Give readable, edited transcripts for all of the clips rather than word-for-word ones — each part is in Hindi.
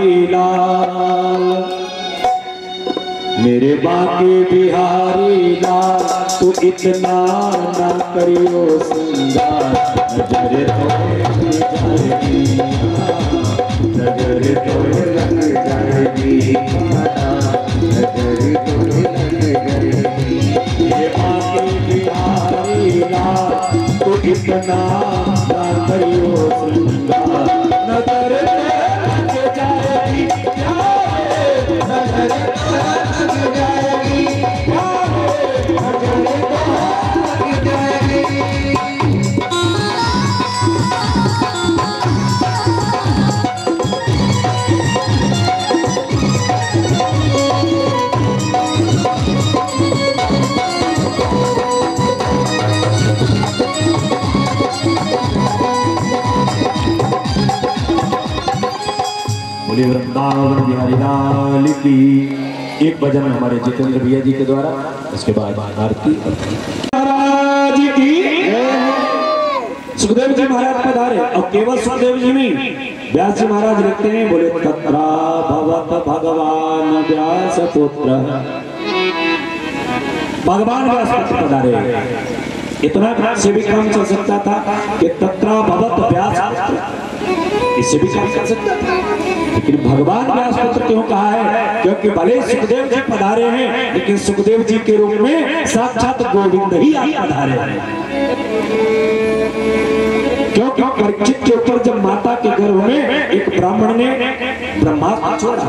बिहारी लाल, मेरे बांके बिहारी लाल, तू इतना ना करियो श्रृंगार, नजर तो जाएगी, नजर तो लग जाएगी, नजर तो लग जाएगी। मेरे बांके बिहारी लाल, तू इतना ना करियो श्रृंगार, नजर तो लग जाएगी, नजर तो लग जाएगी, वृंदावन बिहारी लाल की। एक भजन हमारे जितेंद्र भैया जी के द्वारा, उसके बाद आरती महाराज की। सुखदेव जी महाराज पधारे, और केवल सुखदेव जी नहीं, व्यास जी महाराज लिखते हैं, बोले तत्रा भवत भगवान व्यास पुत्र, भगवान व्यास पुत्र पधारे। इतना से भी काम चल सकता था कि तत्रा भवत व्यास पुत्र, इससे भी काम चल सकता था, लेकिन भगवान व्यास पुत्र क्यों कहा है? क्योंकि भले सुखदेव जी पधारे हैं, लेकिन सुखदेव जी के रूप में साक्षात गोविंद ही आप पधारे हैं। क्योंकि परीक्षित के ऊपर जब माता के गर्भ में एक ब्राह्मण ने ब्रह्मास्त्र छोड़ा,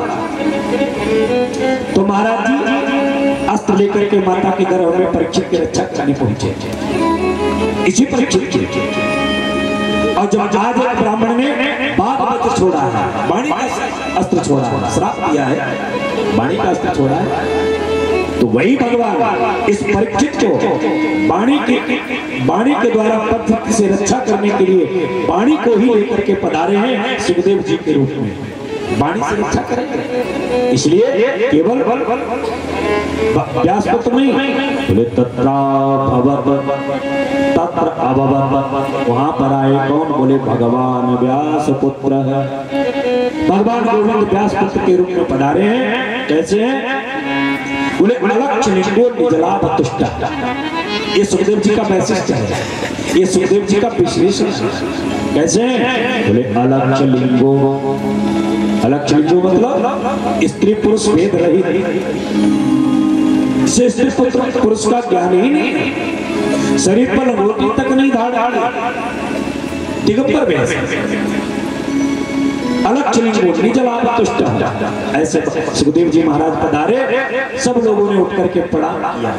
तो महाराज जी अस्त्र लेकर के माता के गर्भ में परीक्षित की रक्षा करने पहुंचे, इसी परीक्षित के। और जब आज एक ब्राह्मण ने बाघ अस्त्र छोड़ा है, वाणी का अस्त्र छोड़ा है, श्राप दिया है, वाणी का अस्त्र छोड़ा है, तो वही भगवान इस परीक्षित को वाणी के द्वारा पथ से रक्षा करने के लिए वाणी को ही लेकर के पधारे हैं सुखदेव जी के रूप में, वाणी से रक्षा करेंगे। इसलिए केवल व्यास पुत्र नहीं, बोले तत्रा भवत तत्र अभवत, वहां पर आए कौन? बोले भगवान व्यास पुत्र है, भगवान गोविंद व्यास पुत्र के रूप में पधारे हैं। कैसे हैं? बोले अलक्ष लिंगो निजलाभ तुष्टा, ये सुखदेव जी का वैशिष्ट्य है, ये सुखदेव जी का विशेषण है। कैसे? बोले अलक्ष लिंगो, अलक्ष लिंगो मतलब स्त्री पुरुष भेद रहित, स्त्री पुरुष का ज्ञान ही नहीं, शरीर पर रोटी तक नहीं धारण, दिगंबर वेश, अलक्ष लिंगो निजलाभ तुष्ट। ऐसे सुखदेव जी महाराज पधारे, सब लोगों ने उठ करके प्रणाम किया,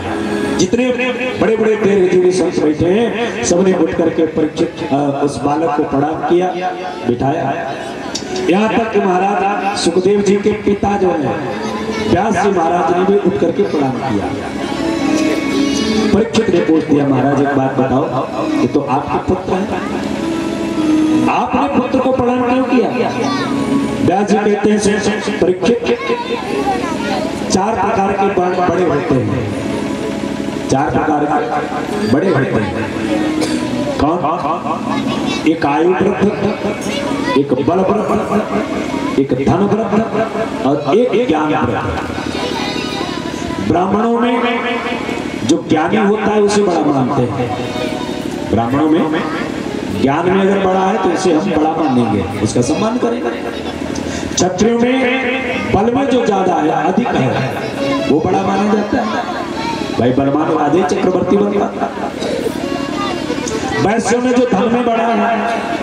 जितने बड़े बड़े देव संत बैठे हैं सबने उठ करके परीक्षित उस बालक को प्रणाम किया, बिठाया। यहाँ तक कि महाराज सुखदेव जी के पिता जो है व्यास जी महाराज ने भी उठ करके प्रणाम किया। परीक्षित ने पूछ दिया, महाराज एक बात बताओ, ये तो आपके पुत्र हैं, आपने पुत्र को प्रणाम क्यों किया? व्यास जी कहते हैं, परीक्षित 4 प्रकार के बड़े होते हैं, 4 प्रकार के बड़े होते हैं। कौन? एक आयु वृद्ध, एक बल वृद्ध, एक धन वृद्ध और एक ज्ञान वृद्ध। ब्राह्मणों में जो ज्ञानी होता है उसे बड़ा मानते हैं, ब्राह्मणों में ज्ञान में अगर बड़ा है तो इसे हम बड़ा मानेंगे, उसका सम्मान करेंगे। क्षत्रियों में बल में जो ज्यादा है, अधिक है, वो बड़ा माना जाता है, भाई बलवान राधे चक्रवर्ती बनता। वैश्यों में जो धन में बड़ा है,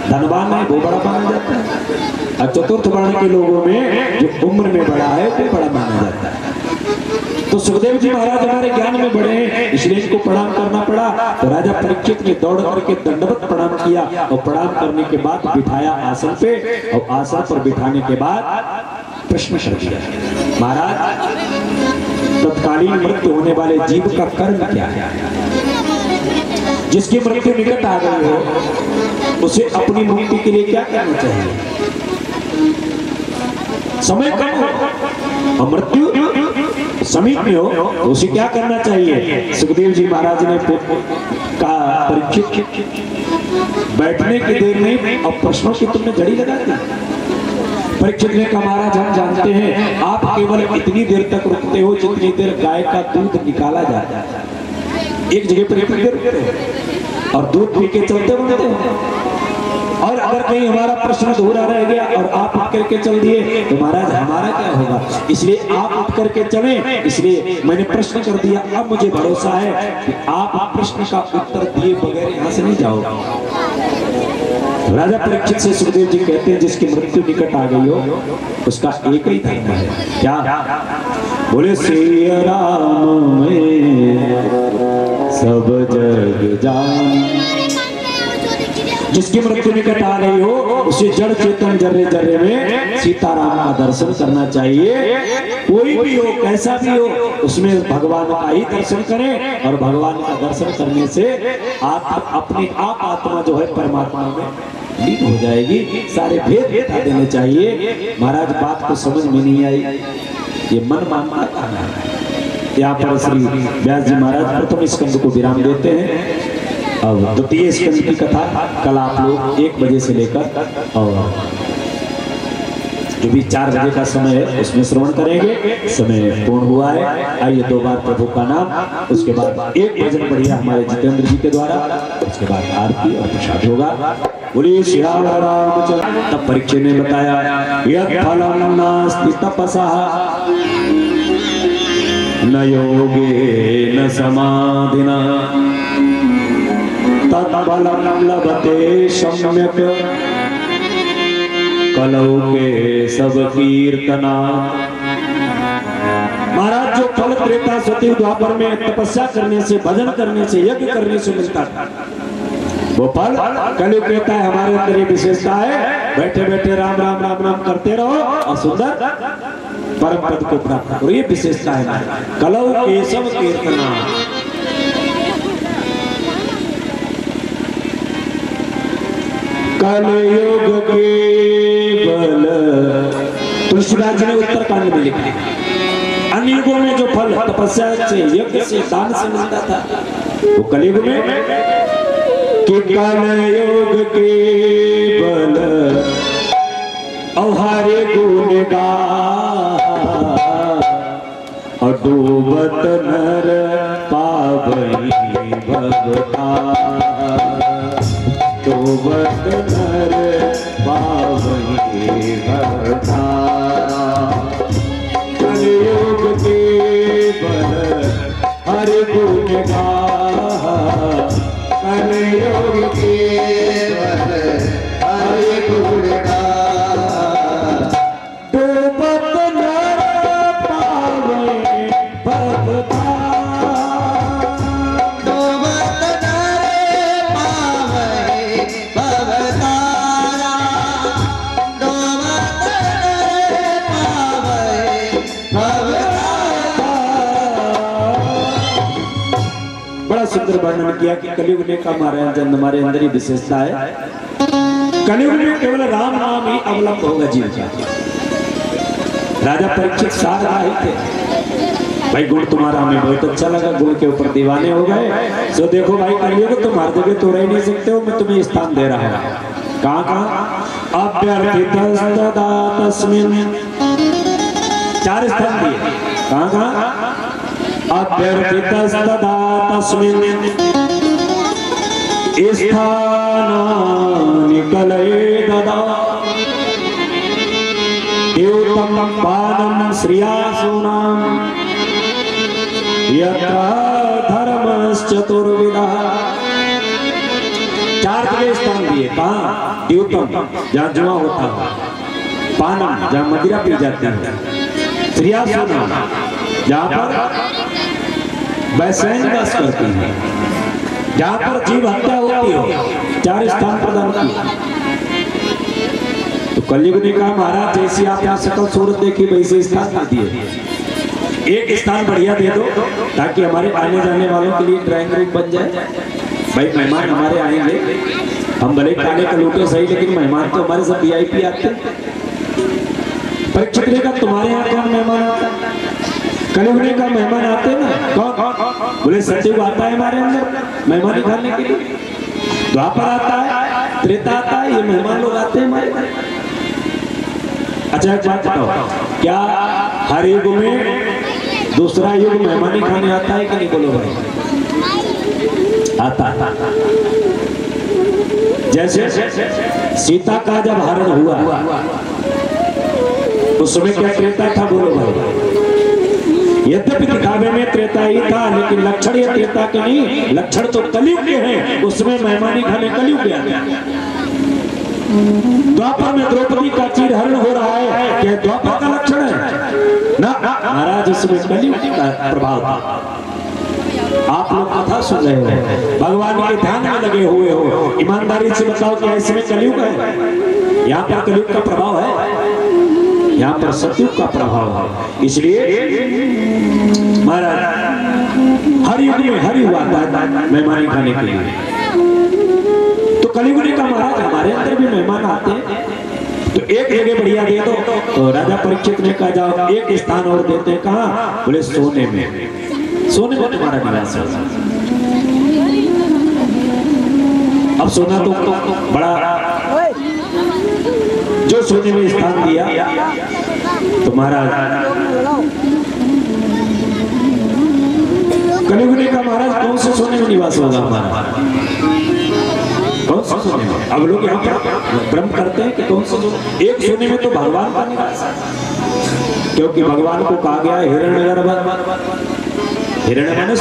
धनवान है, वो बड़ा माना जाता है। और चतुर्थ वर्ण के लोगों में जो उम्र में बड़ा है वो बड़ा माना जाता है। तो सुखदेव जी महाराज हमारे ज्ञान में बड़े हैं, इसलिए इनको प्रणाम करना पड़ा। तो राजा परीक्षित ने दौड़ करके दंडवत प्रणाम किया, और प्रणाम करने के बाद बिठाया आसन पे, और आसन पर बिठाने के बाद प्रश्न कर दिया, महाराज तत्कालीन मृत्यु होने वाले जीव का कर्म क्या है? जिसकी मृत्यु निकट आ गई हो उसे अपनी मुक्ति के लिए क्या करना चाहिए? समय कम हो और मृत्यु समीप में हो तो उसे क्या करना चाहिए? सुखदेव जी महाराज ने कहा, परीक्षित बैठने की देर नहीं और प्रश्नों की तुमने जड़ी लगा दी। परीक्षित ने कहा महाराज हम जानते हैं आप केवल इतनी देर तक रुकते हो जितनी देर गाय का दूध निकाला जाता है। एक जगह पर इतनी देर रुकते हो और दूध पी के चलते बनते हो। और अगर कहीं हमारा प्रश्न अधूरा रह गया और आप उठ करके चल दिए तो महाराज हमारा क्या होगा? इसलिए आप उठ करके चलें। इसलिए मैंने प्रश्न कर दिया, अब मुझे भरोसा है कि आप प्रश्न का उत्तर दिए बगैर यहाँ से नहीं जाओगे। राजा परीक्षित से सुखदेव जी कहते हैं जिसकी मृत्यु निकट आ गई हो उसका एक ही धर्म है, क्या? बोले श्री राम में सब जग जान। जिसकी मृत्यु निकट आ रही हो उसे जड़ चेतन जर्रे जर्रे में सीताराम का दर्शन करना चाहिए। कोई भी हो कैसा भी हो उसमें भगवान का ही दर्शन करें और भगवान का दर्शन करने से आप अपने आप आत्मा जो है परमात्मा में लीन हो जाएगी। सारे भेद बता देने चाहिए। महाराज बात को समझ में नहीं आई, ये मन मानता कहाँ है? यहाँ पर श्री व्यास जी महाराज प्रथम स्कंद को विराम देते हैं। अब द्वितीय स्कंद की कथा कल आप लोग 1 बजे से लेकर और जो भी 4 बजे का समय है उसमें श्रवण करेंगे। समय पूर्ण हुआ है। आइए 2 बार प्रभु का नाम, उसके बाद एक भजन बढ़िया हमारे जितेंद्र जी के द्वारा, उसके बाद आरती और प्रसाद होगा। बोलिए श्री रामचंद्र। तब परीक्षित ने बताया यत् फलं नास्ति तपसा न योगेन समाधिना तत्फलं लभते सम्यक कलौ के सब कीर्तना। महाराज जो फल त्रेता सती द्वापर में तपस्या करने से, भजन करने से, यज्ञ करने से मिलता था वो फल कलयुग कहता है हमारे अंदर ये विशेषता है। बैठे बैठे राम राम राम राम करते रहो और सुंदर परम पद को प्राप्त करो, ये विशेषता है। कलौ के सब कीर्तना। कलयुग के बल तुलसीदास जी ने उत्तरकांड में लिखा अन्य युगों में जो फल तपस्या से, यज्ञ से, दान से मिलता था वो कलयुग में कि कलयुग के बल हरे गुण और डूबत नर पावई भगता। डूबत नर पावई भगता। कलयुग के बल हरि गुण कलयुग के बल हरि गुण डूबत नर पावई भगता। सुंदर वर्णन किया कि कलयुग ने का हमारे अंदर ही विशेषता है। कलयुग में केवल राम नाम ही अवलंब होगा जीव का। राजा परीक्षित सार रहे थे भाई गुण तुम्हारा हमें बहुत अच्छा लगा, गुण के ऊपर दीवाने हो गए। तो देखो भाई कलयुग तुम हर जगह तो रह नहीं सकते हो, मैं तुम्हें स्थान दे रहा हूँ। कहाँ कहाँ? अभ्यर्थितस्तदा तस्मिन् 4 स्थान दिए। कहाँ कहाँ? अभ्यर्थितस्तदा तस्मिन् स्थानानि कलये ददा। द्यूतं पानं श्रियासूनां यत्र धर्मश्चतुर्विधः। 4 जगह स्थान दिए। कहाँ? द्यूतं जहाँ जुआ होता है, पानम जहाँ मदिरा पी जाती है, श्रियासूनां जहाँ पर वैसैन वास करती है, जहाँ पर जीव हत्या होती हो। 4 स्थान प्रदान किए। तो कलयुग ने कहा महाराज जैसी आप यहाँ सकल सूरत देखी वैसे स्थान ना दिए, एक स्थान बढ़िया दे दो ताकि हमारे आने जाने वालों के लिए ड्राइंग रूम बन जाए। भाई मेहमान हमारे आएंगे, हम भले खाने का लूटे सही लेकिन मेहमान तो हमारे सब VIP आते हैं। परीक्षित ने कहा तुम्हारे यहाँ कौन मेहमान आता है? कलयुग ने कहा मेहमान आते हैं ना। कौन? बोले सतयुग आता है हमारे अंदर मेहमानी खाने के लिए, द्वापर आता है, त्रेता आता है, ये मेहमान लोग आते हैं हमारे। अच्छा एक बात बताओ, क्या हर युग में दूसरा युग मेहमानी खाने आता है कि नहीं? बोलो भाई, आता। जैसे सीता का जब हरण हुआ उस समय क्या त्रेता था? बोलो भाई। यद्यपि दिखावे में त्रेता ही था, लेकिन लक्षण ये त्रेता के नहीं, लक्षण तो कलयुग के हैं। उसमें मेहमानी खाने कलयुग गया। द्वापर में द्रौपदी का चीरहरण हो रहा है, क्या द्वापर का लक्षण है? ना महाराज, उसमें कलयुग का प्रभाव था। आप लोग कथा सुन रहे हो, भगवान के ध्यान में लगे हुए हो, ईमानदारी से बताओ कि इसमें कलयुग है? यहाँ पर कलयुग का प्रभाव है, यहाँ पर सतयुग का प्रभाव है। इसलिए महाराज हर युग में हर युग आता है मेहमानी खाने के लिए। तो कलयुग ने कहा महाराज हमारे अंदर भी मेहमान आते हैं, तो एक जगह बढ़िया दे दो। तो राजा परीक्षित ने कहा जाओ एक स्थान और देते हैं। कहाँ? बोले सोने में। सोने में तुम्हारा निवास है। अब सोना तो बड़ा, जो सोने में स्थान दिया तुम्हारा। कलयुग ने कहा महाराज कौन से सोने में निवास होगा हमारा? कौन सा सोने में? अब लोग यहाँ पर भ्रम करते हैं कि कौन सा सोने? एक सोने में तो भगवान का निवास है, क्योंकि भगवान को कहा गया हिरण्यगर्भ। हिरण्य माने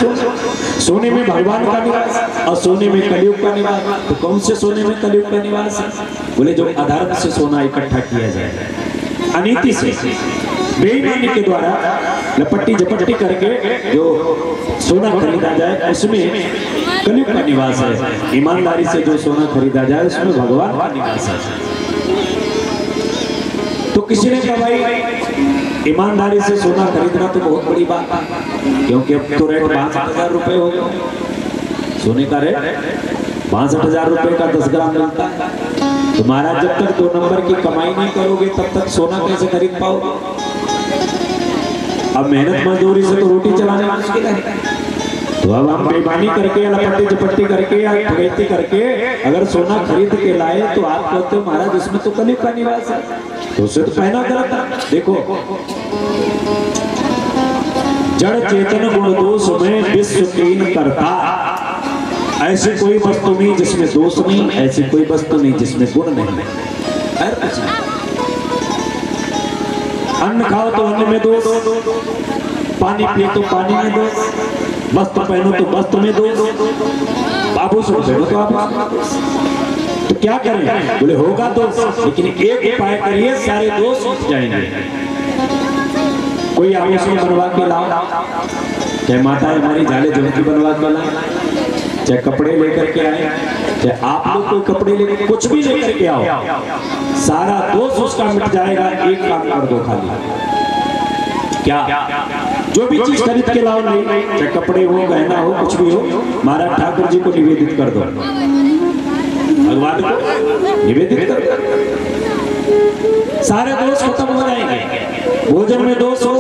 सोने में भगवान का निवास, और सोने में कलयुग का निवास। तो कौन से सोने में कलयुग का निवास है? बोले जो अधर्म से सोना इकट्ठा किया जाए, अनीति से, बेईमानी के द्वारा लपट्टी झपट्टी करके जो सोना खरीदा जाए, उसमें कलयुग का निवास है। ईमानदारी से जो सोना खरीदा जाए उसमें भगवान का निवास है। तो किसी ने कहा भाई ईमानदारी से सोना खरीदना तो बहुत बड़ी बात है, क्योंकि अब तो रेट 62,000 रुपए हो गए। सोने का रेट 62,000 रुपए का 10 ग्राम मिलता है। तो महाराज जब तक 2 नंबर की कमाई नहीं करोगे तब तक सोना कैसे खरीद पाओगे? अब मेहनत मजदूरी से तो रोटी चलाने मुश्किल है। तो अब हम बेईमानी करके या लपट्टी झपट्टी करके या ठगैती करके अगर सोना खरीद के लाए तो आप कहते हो महाराज उसमें तो कलयुग का निवास है, तो उसे तो पहना गलत है। देखो जड़ चेतन गुण दोष में विश्व तीन करता, ऐसी कोई वस्तु नहीं जिसमें दोष नहीं, ऐसी कोई वस्तु नहीं जिसमें गुण नहीं। अन्न खाओ तो अन्न में दोष, पानी पिए तो पानी में दोष, वस्त्र पहनो तो वस्त्र में दोष, आभूषण पहनो तो आभूषण। तो क्या करें? बोले होगा दोष, लेकिन एक उपाय करिए सारे दोष उठ जाएंगे। कोई आभूषण बनवा के लाओ, चाहे माता हमारी झाले झुमकी बनवा के लाओ, चाहे कपड़े लेकर के आए, चाहे आप लोग कोई कपड़े लेकर कुछ भी लेकर के आओ, सारा दोष उसका मिट जाएगा। एक काम कर दो खाली, क्या जो भी चीज खरीद के लाओ, नहीं चाहे कपड़े हो, गहना हो, कुछ भी हो, महाराज ठाकुर जी को निवेदित कर दो, भगवान को निवेदित कर दो, सारे दोष खत्म हो जाएंगे। भोजन में दोष हो,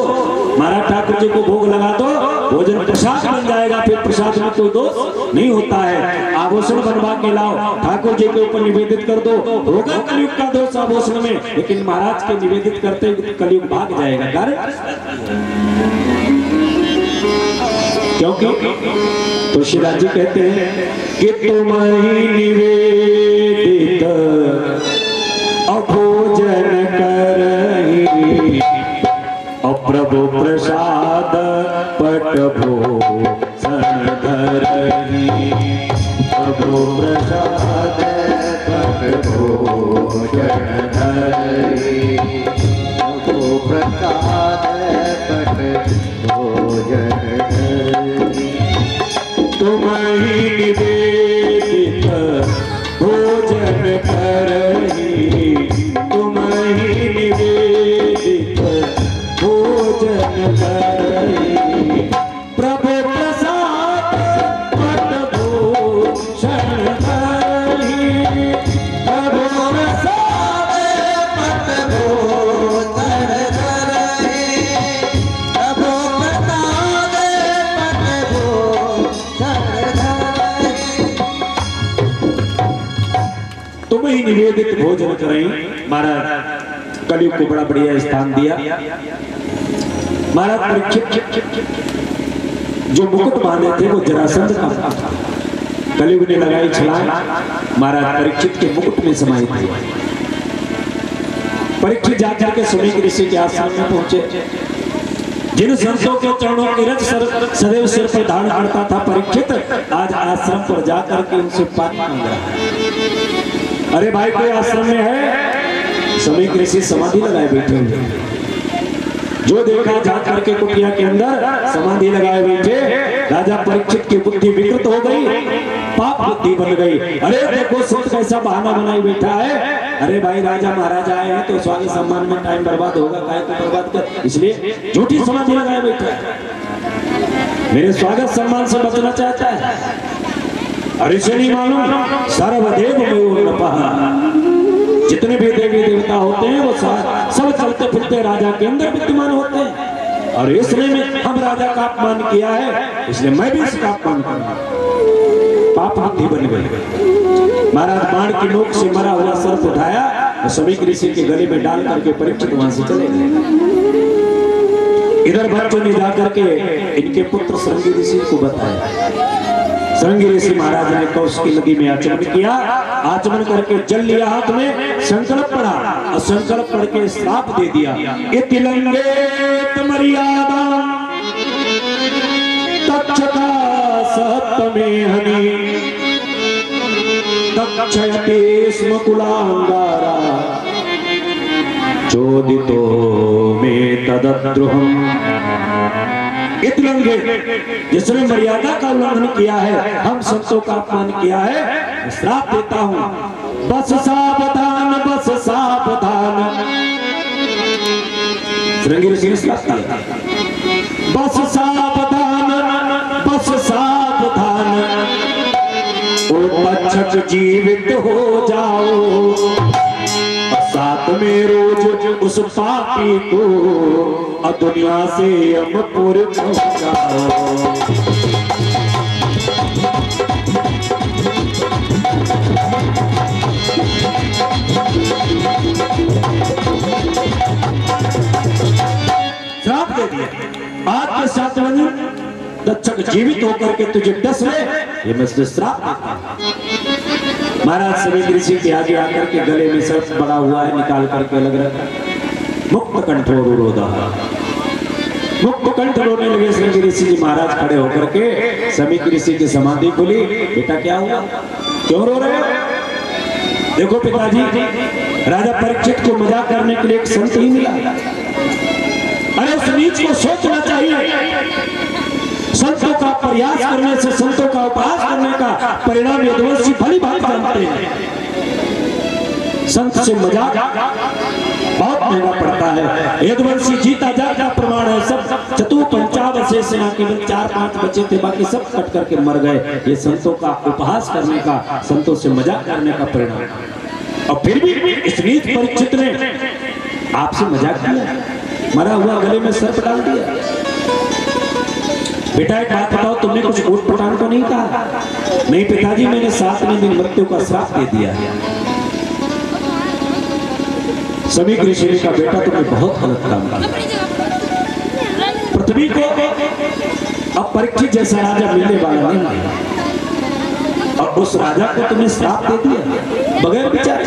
महाराज ठाकुर जी को भोग लगा दो, भोजन प्रसाद बन जाएगा, फिर प्रसाद में कोई दोष नहीं होता है। आभूषण बनवा के लाओ, ठाकुर जी के ऊपर निवेदित कर दो, होगा कलयुग का दोष आभूषण में, लेकिन महाराज के निवेदित करते कलयुग भाग जाएगा। कारण क्योंकि तुलसीदास जी कहते हैं कि तुम्हारी निवेदित भोजन करही, प्रभु प्रसाद पट भूषण धरही, प्रभु प्रसाद पट भूषण धरही, प्रभु प्रसाद पट भोजन धरही। तुम्हीं निवेदित भोजन करही, तुम्हीं निवेदित भोजन करही, प्रभु प्रसाद पट भूषण धरही, प्रभु प्रसाद पट भूषण धरही, प्रभु प्रसाद पट भूषण धरही। तुम ही निवेदित भोजन करही। महाराज कलयुग को बड़ा बढ़िया स्थान दिया। महाराज परीक्षित जो मुकुट बांधे थे वो जरासंध का था। कलयुग ने लगाई छलांग, महाराज परीक्षित के मुकुट में समाई थी। परीक्षित जाकर के सुमेध ऋषि के आश्रम में पहुंचे। जिन संतों के चरणों की रज सदैव सिर पर धारण करता था परीक्षित, आज आश्रम पर जाकर के उनसे पानी मांग रहा है। अरे भाई कोई आश्रम में है? सुमेध ऋषि समाधि लगाए बैठे हुए। जो देखा जाकर के कुटिया के अंदर समाधि लगाए बैठे। राजा परीक्षित की बुद्धि विकृत हो गई, पाप बुद्धि बन गई। अरे देखो संत कैसा बहाना बनाई बैठा है। अरे भाई राजा महाराजा आए हैं तो स्वागत सम्मान में टाइम बर्बाद होगा, काहे को बर्बाद कर, इसलिए झूठी समाधि लगाए बैठा है। मेरे स्वागत सम्मान से बचना चाहता है। अरे से नहीं मालूम सर्वदेव में नपः, जितने भी देवी देवता होते हैं वो सब चलते फिरते राजा के अंदर विद्यमान होते हैं। और इसलिए में हम राजा का अपमान किया है, इसलिए मैं भी इसका अपमान करूंगा। पाप बुद्धि बन गई। महाराज बाण की नोक से मरा हुआ सर्प उठाया और समीक ऋषि के गले में डाल करके परीक्षित वहां से चले गए। इधर बच्चों ने जाकर के इनके पुत्र श्रृंगी ऋषि को बताया। श्रृंगी ऋषि महाराज ने कौशिकी नदी में आचमन किया। आचमन करके जल लिया हाथ में, संकल्प पढ़ा और संकल्प पढ़ के श्राप दे दिया। इति लंघेत मर्यादा तक्षका सप्तमेहनि तक्षयते स्म कुलांगारा चोदितो में तदद्रुहम्। इतलंगे, जिसने मर्यादा का उल्लंघन किया है, हम संतों का अपमान किया है, श्राप देता हूं। बस सावधान, बस सावधान। श्रृंगी ऋषि ने श्राप दिया। बस सावधान, बस सावधान, ओ तक्षक जीवित हो जाओ, साथ में रोज उस पापी को दुनिया से यमपुर पहुंचाओ। श्राप दे दिया। आज के 7 बजे तक्षक जीवित होकर के तुझे डस ले, ये मैं तुझे श्राप देता हूं। महाराज समीक ऋषि के आगे आकर के गले में सर्प बड़ा हुआ है, निकाल करके लग रहा। मुक्त कंठोरुरोधा, मुक्त कंठ रोने लगे समीक ऋषि जी। महाराज खड़े होकर के समीक ऋषि की समाधि खुली। बेटा क्या हुआ, क्यों रो रहे हो? देखो पिताजी, राजा परीक्षित को मजाक करने के लिए एक संत ही मिला। अरे उस नीच को सोचना चाहिए। संतों का प्रयास करने से, संतों का उपहास करने का परिणाम यदुवंशी भली भांति जानते हैं। संत से मजाक बहुत महंगा पड़ता है। यदुवंशी जीता जाता प्रमाण है। सब चतु पंचावशे सेना केवल 4-5 बचे थे, बाकी सब कट करके मर गए। ये संतों का उपहास करने का, संतों से मजाक करने का परिणाम। और फिर भी इस नीच परीक्षित ने आपसे मजाक किया, मरा हुआ गले में सर्प डाल दिया। बेटा एक बात बताओ, तुमने कुछ ऊट पटांग तो नहीं कहा? नहीं पिताजी, मैंने 7वें दिन मृत्यु का श्राप दे दिया। समीक ऋषि ने कहा, बेटा तुमने बहुत गलत काम किया। पृथ्वी को अब परीक्षित जैसा राजा मिलने वाला नहीं है, और उस राजा को तुमने श्राप दे दिया बगैर विचार।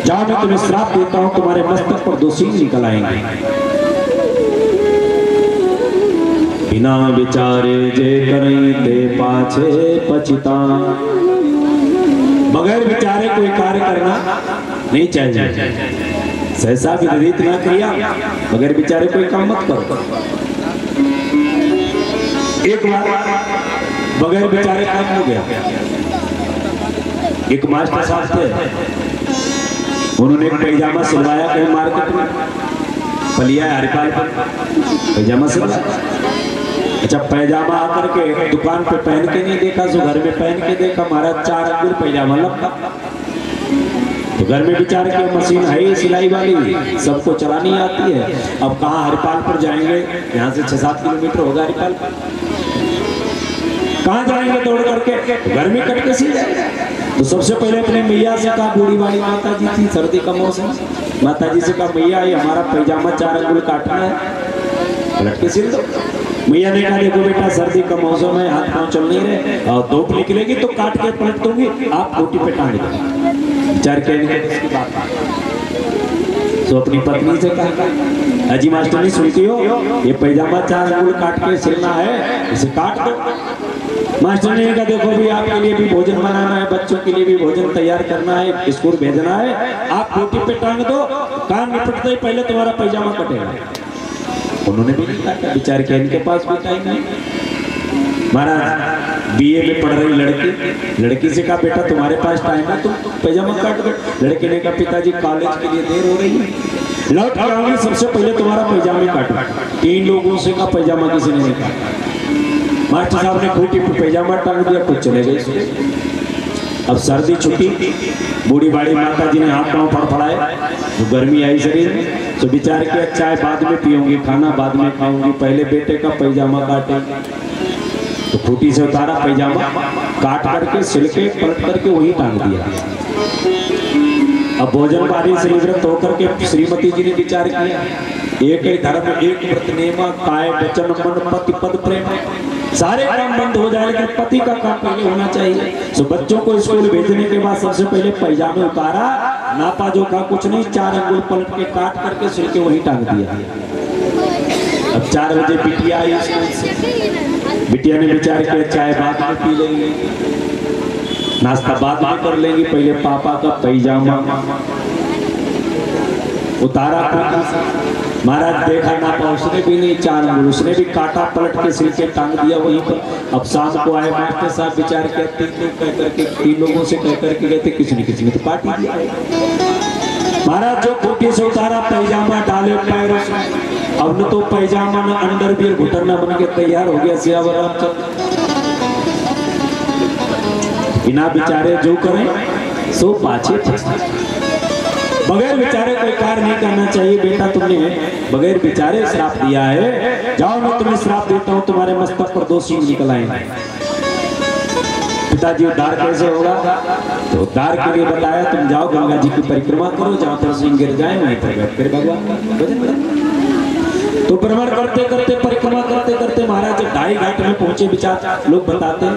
जाओ, मैं तुम्हें श्राप देता हूं, तुम्हारे मस्तक पर 2 सींग निकल आएंगे। बिना विचारे जे करई ते पाछे पछता। बगैर विचारे कोई कार्य करना नहीं चाहिए। सहसा विदित ना क्रिया, बगैर विचारे कोई काम मत करो। एक बार बगैर विचारे काम हो गया। एक मास्टर साहब थे, उन्होंने एक पैजामा सिलवाया कहीं मार्केट में, पलिया हरिपाल पर पैजामा सिलवाया। अच्छा, पैजामा आकर के दुकान पे पहन के नहीं देखा, सो घर में पहन के देखा। महाराज 4 अंगुल पैजामा लंबा। तो घर में विचार के मशीन है सिलाई वाली, सबको चलानी आती है। अब कहाँ हरिपाल पर जाएंगे, यहाँ से 6-7 किलोमीटर होगा हरिपाल पर, कहाँ जाएंगे दौड़ करके? घर में करके सी जाएगा। तो सबसे पहले अपने मैया से कहा, बूढ़ी वाली माता जी थी, सर्दी का मौसम, माता जी से कहा मैया ये हमारा पैजामा 4 अंगुल काटना है, पलट के सिल दो। मैया ने कहा देखो बेटा सर्दी का मौसम है, हाथ पांव चल नहीं रहे और धूप निकलेगी तो काट के पलट दूंगी, आप रोटी पे टांग दो। चार कहने की बात तो अपनी पत्नी से कहा अजी मास्टरनी सुनती हो, ये पैजामा 4 अंगुल काट के सिलना है, इसे काट दो। मास्टर ने कहा देखो भी आपके लिए भी भोजन बनाना है, बच्चों के लिए भी भोजन तैयार करना है, स्कूल भेजना है, आप रोटी पे टांग दो, काम निपटते ही पहले तुम्हारा पैजामा कटेगा। उन्होंने भी नहीं काटा, बेचारे के इनके पास भी टाइम नहीं। महाराज बीए में पढ़ रही लड़की से कहा बेटा तुम्हारे पास टाइम है, तुम पैजामा काट दो। लड़के ने कहा पिताजी कॉलेज के लिए देर हो रही है, लौट कर आऊंगी, सबसे पहले तुम्हारा पैजामा काटो। 3 लोगों से कहा पैजामा किसी ने नहीं काटा। मास्टर साहब ने खूटी पे पैजामा टांग दिया, कुछ चले गए। अब सर्दी छुट्टी, बूढ़ी बाड़ी माता जी ने हाथ पांव फड़फड़ाए, तो गर्मी आई शरीर में, तो विचार किया चाय बाद में पीऊंगी, खाना बाद में खाऊंगी, पहले बेटे का पैजामा काटे। तो खूटी से उतारा पैजामा, काट करके सिल के पलट करके वही टांग दिया। अब भोजन पानी से निवृत्त होकर के श्रीमती जी ने विचार किया एक ही धर्म एक व्रत नेमा, काय वचन मन पति पद प्रेम, सारे काम बंद हो जाए लेकिन पति का काम पहले होना चाहिए। तो बच्चों को स्कूल भेजने के बाद सबसे पहले पैजामे उतारा, नापा जोखा कुछ नहीं, 4 अंगुल पलट के काट करके सिल के वही टांग दिया। अब 4 बजे बिटिया आई, बिटिया ने विचार किया चाय बाद में पी लेंगे, नाश्ता बाद में कर लेंगे, पहले पापा का पैजामा उतारा। महाराज देखा नापा उसने भी नहीं, 4 अंगुल उसने भी काटा, पलट के सिल के टांग दिया वहीं पर। अब शाम को आए मास्टर साहब विचार किया 3 लोगों से कह करके गए थे, किसी ने तो पार्टी दिया। महाराज जो खूटी से उतारा पैजामा डाले पैरों से, अब न तो पैजामा न अंडरवियर घुटना बन के तैयार हो गया सियावर रामचंद्र। बिना विचारे जो करें सो पाछे बगैर विचारे कोई कार्य नहीं करना चाहिए। बेटा तुमने बगैर विचारे श्राप दिया है, जाओ मैं तुम्हें श्राप देता हूँ, तुम्हारे मस्तक पर 2 सींग निकल आएंगे। पिताजी उद्धार कैसे होगा? तो उद्धार के लिए बताया तुम जाओ गंगा जी की परिक्रमा करो, जहाँ पर सिंह गिर जाए वहीं पर बैठ कर भगवान। तो भ्रमण करते करते परिक्रमा करते करते महाराज जब 2.5 घाट में पहुंचे, विचार लोग बताते हैं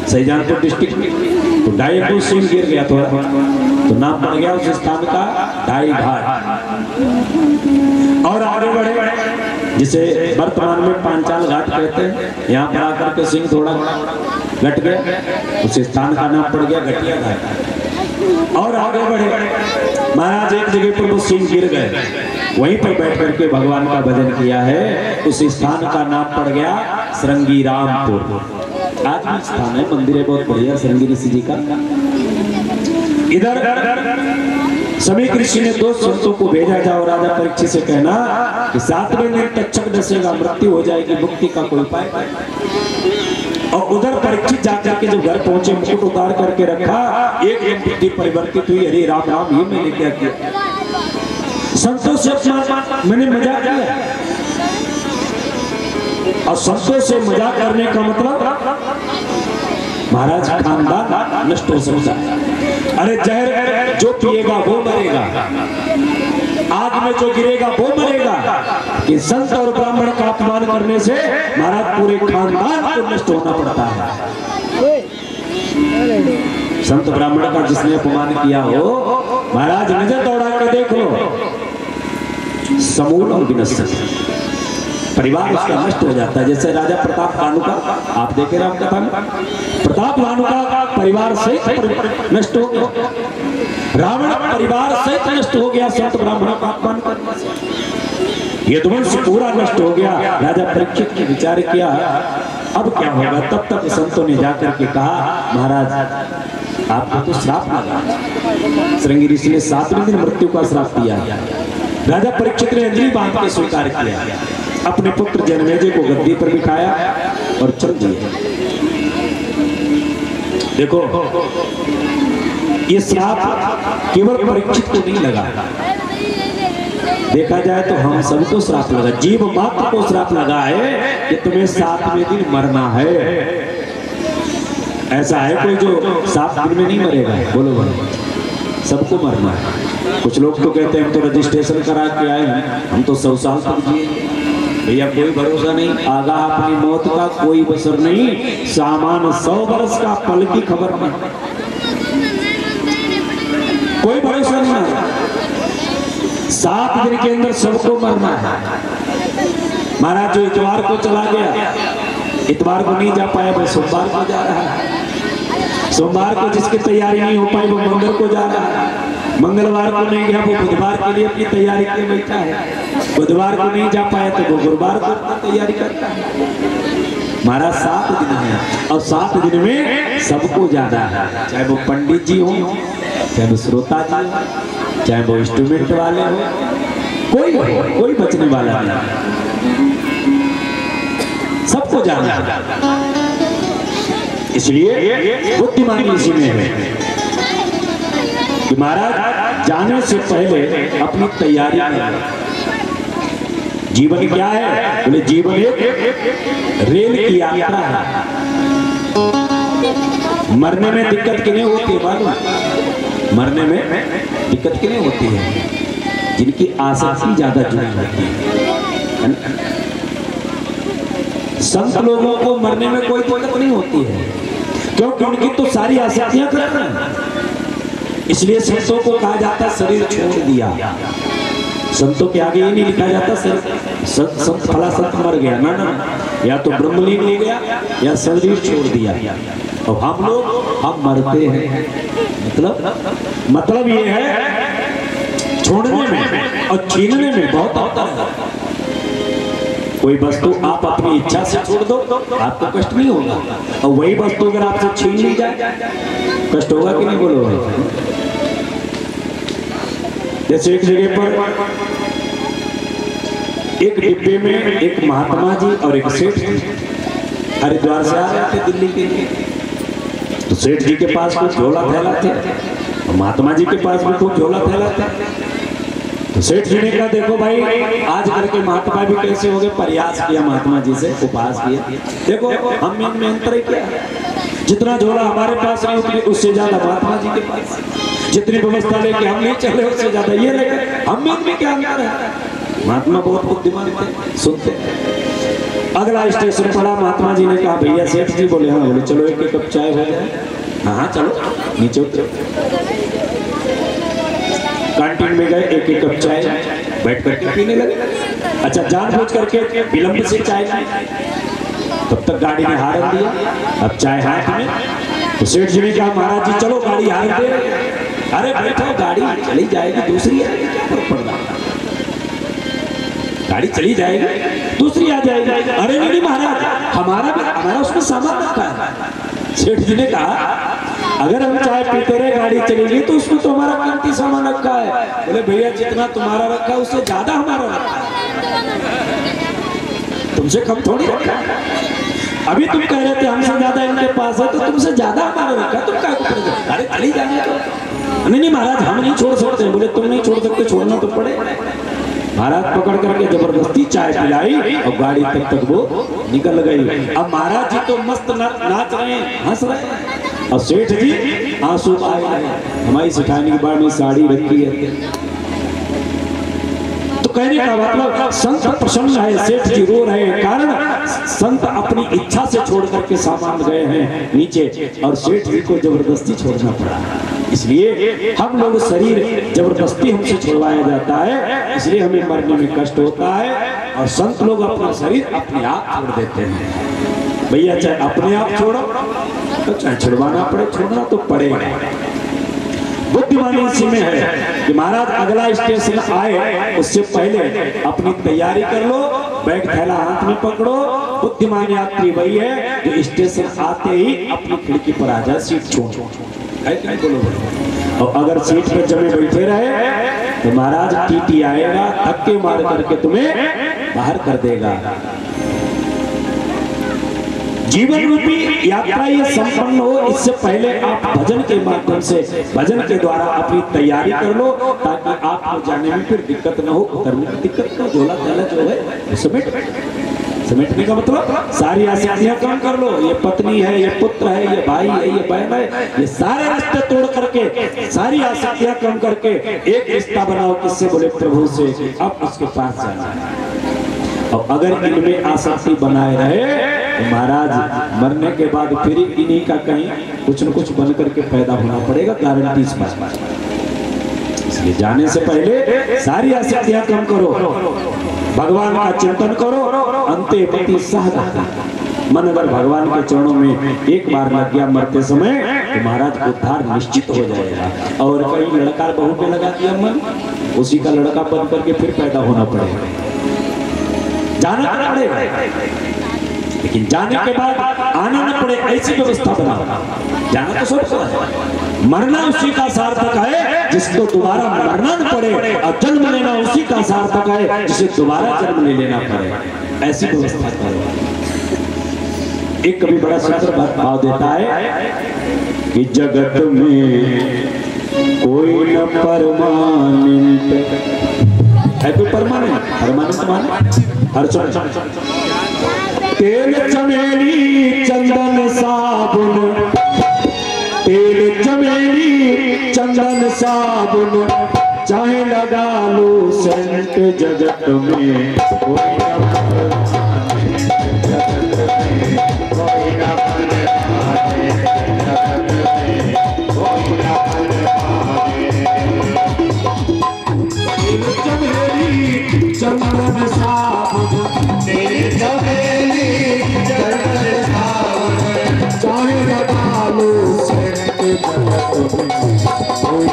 शाहजहानपुर डिस्ट्रिक्ट में, तो 2.5 सिंह गिर गया थोड़ा, तो नाम पड़ गया उस स्थान का 2.5 घाट। और आगे बढ़े जिसे वर्तमान में पांचाल घाट कहते हैं, यहाँ पर आकर के सिंह थोड़ा घट गया, उस स्थान का नाम पड़ गया घटिया घाट। और आगे बढ़े महाराज एक जगह पर वो सिंह गिर गए, वहीं पर बैठ करके भगवान का भजन किया है, उस स्थान का नाम पड़ गया श्रृंगी रामपुर। आज भी स्थान है, मंदिर है बहुत बढ़िया श्रृंगी ऋषि जी का। इधर सभी ऋषि ने 2 संतों को भेजा, जाओ राजा परीक्षित से कहना कि 7वें दिन तक्षक डसेगा, मृत्यु हो जाएगी, मुक्ति का कोई उपाय। और उधर परीक्षित जाकर के जब घर पहुंचे, मुकुट उतार करके रखा, एक बुद्धि परिवर्तित हुई, अरे राम राम ये मैंने क्या किया, संतों से मैंने मजाक किया। और संतों से मजाक करने का मतलब महाराज खानदान नष्ट हो सकता है। अरे जहर जो पिएगा वो मरेगा, आग में जो गिरेगा वो मरेगा, कि संत और ब्राह्मण का अपमान करने से महाराज पूरे खानदान को नष्ट होना पड़ता है। संत ब्राह्मण का जिसने अपमान किया हो, महाराज नजर दौड़ा के देख लो, समूल और विनष्ट परिवार उसका नष्ट हो जाता है। जैसे राजा प्रताप भानु का आप देखे राम कथा में, प्रताप भानु का परिवार सहित नष्ट हो गया, रावण परिवार सहित नष्ट हो गया संत ब्राह्मणों का अपमान करने से, ये वंश पूरा नष्ट हो गया। राजा परीक्षित ने विचार किया अब क्या होगा, तब तक संतों ने जाकर के कहा महाराज आपको तो श्राप लगा। श्रृंगी ऋषि ने 7वें दिन मृत्यु का श्राप दिया। राजा परीक्षित ने अंजलि बांध के स्वीकार किया, अपने पुत्र जनमेजय को गद्दी पर बिठाया और चल दिए। देखो ये श्राप केवल परीक्षित को नहीं लगा, देखा जाए तो हम सबको श्राप लगा, जीव मात्र को श्राप लगा है कि तुम्हें 7वें दिन मरना है। ऐसा है कोई जो 7 दिन में नहीं मरेगा? बोलो बोलो, सबको मरना है। कुछ लोग तो कहते हैं हम तो रजिस्ट्रेशन करा के आए हैं, हम तो 100 साल तक जिए। भैया कोई भरोसा नहीं, आगा अपनी मौत का कोई बसर नहीं, सामान 100 वर्ष का पल की खबर नहीं, कोई भरोसा नहीं है। 7 दिन के अंदर सबको मरना है। महाराज जो इतवार को चला गया, इतवार को नहीं जा पाया वो सोमवार को जा रहा है, सोमवार को जिसकी तैयारी नहीं हो पाई वो मंगल को जा रहा है, मंगलवार को नहीं गया वो बुधवार के लिए अपनी तैयारी के लिए बैठा है, बुधवार को नहीं जा पाया तो वो गुरुवार को तैयारी करता है। महाराज 7 दिन है और 7 दिन में सबको जाना है, चाहे वो पंडित जी हो, चाहे वो श्रोता जी हो, चाहे वो इंस्ट्रूमेंट वाले हो, कोई बचने वाला नहीं, सबको जाना है। इसलिए बुद्धिमानी इसी में है कि महाराज जाने से पहले अपनी तैयारी करें। जीवन क्या है? बोले जीवन एक रेल की यात्रा है। मरने में दिक्कत किन्हें होती है मालूम? मरने में दिक्कत किन्हें होती है? जिनकी आसक्ति ज्यादा जुड़ी होती है। संत लोगों को मरने में कोई दिक्कत नहीं होती है, क्योंकि उनकी तो सारी आसक्तियां खत्म हैं। इसलिए संतों को कहा जाता शरीर छोड़ दिया। संतों के आगे ये नहीं लिखा जाता संत फला संत मर गया, ना ना, या तो ब्रह्मलीन हो गया या शरीर छोड़ दिया। और हम मरते हैं, मतलब ये है छोड़ने में और छीनने में बहुत अंतर है। कोई वस्तु आप अपनी इच्छा से छोड़ दो, आपको कष्ट नहीं होगा, और वही वस्तु अगर आपसे छीन ली जाए कष्ट होगा कि नहीं? बोलो। जैसे एक जगह पर एक डिब्बे में एक महात्मा जी और एक सेठ जी हरिद्वार से आ रहे थे दिल्ली के लिए। तो सेठ जी के पास कुछ झोला थैला थे और महात्मा जी के पास भी कुछ झोला थैला थे। तो सेठ जी ने कहा देखो भाई, आज कल के महात्मा भी कैसे हो गए, प्रयास किया महात्मा जी से, उपास किया, देखो हम में अंतर है क्या? जितना झोला हमारे पास है उतनी उससे ज्यादा महात्मा जी के पास, जितनी व्यवस्था लेके हम नहीं चले उससे ज्यादा ये लेके हम में क्या अंतर है? महात्मा बहुत बुद्धिमान थे, सुनते। अगला स्टेशन पड़ा, महात्मा जी ने कहा भैया सेठ जी बोले हाँ, बोले चलो एक कप चाय हो जाए। हाँ चलो नीचे उतरो। कैंटीन में गए, एक कप चाय बैठ करके पीने लगे। अच्छा जानबूझ करके विलंब से चाय लाई, तब तक गाड़ी ने हारन दिया, अब चाय हाथ में। तो सेठ जी ने कहा महाराज जी चलो गाड़ी हार दे। अरे बैठो, गाड़ी चली जाएगी, दूसरी आएगी, क्या फर्क पड़ रहा? गाड़ी चली जाएगी, दूसरी आ जाएगी। अरे नहीं महाराज, हमारा उसमें सामान रखा है। सेठ जी ने कहा अगर हम चाय पीते रहे गाड़ी चलेगी तो उसमें तो हमारा कीमती सामान रखा है। बोले भैया जितना तुम्हारा रखा है उससे ज्यादा हमारा रखा है, तुमसे कम थोड़ी रखा है। अभी तुम कह रहे थे हमसे ज्यादा इनके पास है, तो तुमसे ज्यादा हमारा रखा है, तुम क्या करोगे? अरे चली जाएंगे तो नहीं महाराज हम नहीं छोड़ सकते। बोले तुम नहीं छोड़ सकते, छोड़ना तो पड़े। महाराज पकड़ करके जबरदस्ती चाय पिलाई और गाड़ी तक वो निकल गई। अब महाराज जी तो मस्त नाच रहे हैं, हंस रहे हैं, और सेठ जी आंसू आए हैं। हमारी सिखाने के बाद में साड़ी रखी है। तो कहने का मतलब संत प्रसन्न है, सेठ जी रो रहे हैं, कारण संत अपनी इच्छा से छोड़ करके सामान गए हैं नीचे और सेठ जी को जबरदस्ती छोड़ना पड़ा। इसलिए हम लोग शरीर जबरदस्ती हमसे छुड़वाया जाता है, इसलिए हमें मरने में कष्ट होता है। और संत लोग अपना शरीर अपने आप छोड़ देते हैं। भैया चाहे अपने आप छोड़ो तो चाहे छुड़वाना पड़े, छोड़ना तो पड़ेगा। बुद्धिमानी इसी में है कि महाराज अगला स्टेशन आए उससे पहले अपनी तैयारी कर लो, बैग थैला हाथ में पकड़ो। बुद्धिमान यात्री वही है जो स्टेशन आते ही अपनी खिड़की पर आ जाए, सीट छोड़। और अगर सीट पर जमे बैठे रहे तो महाराज टीटी आएगा, धक्के मार करके तुम्हें बाहर कर देगा। जीवन रूपी यात्रा ये संपन्न हो, इससे पहले आप भजन के माध्यम से, भजन के द्वारा अपनी तैयारी कर लो, ताकि आपको जाने में फिर दिक्कत न हो, उतरने में दिक्कत न, झोला थैला जो है समेट। समेटने का मतलब सारी आसक्तियां कम कर लो। ये पत्नी है, ये पुत्र है, ये भाई है, ये बहन है, ये सारे रिश्ते तोड़ करके, सारी आसक्तियां कम करके एक रिश्ता बनाओ। किससे? बोले प्रभु से। अब उसके पास जाना है। और अगर इनमें आसक्ति बनाए रहे तो महाराज मरने के बाद फिर इन्हीं का कहीं कुछ न कुछ बन करके पैदा होना पड़ेगा, गारंटी इस बात। इसलिए जाने से पहले सारी आसक्तियां कम करो, भगवान का चिंतन करो। अंते पति सह मन अगर भगवान के चरणों में एक बार लग गया मरते समय तो महाराज उद्धार निश्चित हो जाएगा। और कहीं लड़का बहू पे लगा दिया मन, उसी का लड़का बन करके फिर पैदा होना पड़ेगा, जाना पड़ेगा। लेकिन जाने के बाद आना न पड़े ऐसी व्यवस्था बनाओ। जाना तो सबको है, मरना उसी का सार्थक है जिसको दोबारा मरना न पड़े, और जन्म लेना उसी का सार्थक है जिसे दोबारा जन्म नहीं लेना पड़े। ऐसी व्यवस्था करो। एक कभी बड़ा सुंदर भाव देता है कि जगत में कोई न परमानेंट है, कोई परमानेंट माने हर तेल चमेली चंदन साबुन, तेल चमेली चंदन साबुन चाहे लगा लो सेंट, जगत में कोई चंदन साबुन, तेरे चमेली चंदन साबुन चाहे लगा लो सेंट, जगत में कोई न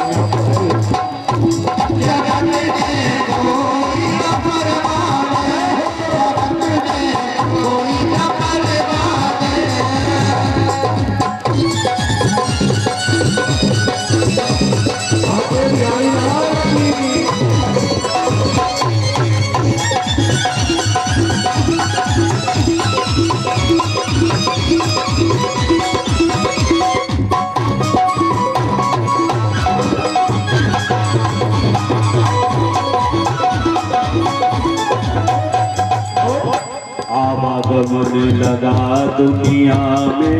आवागमन लगा दुनिया में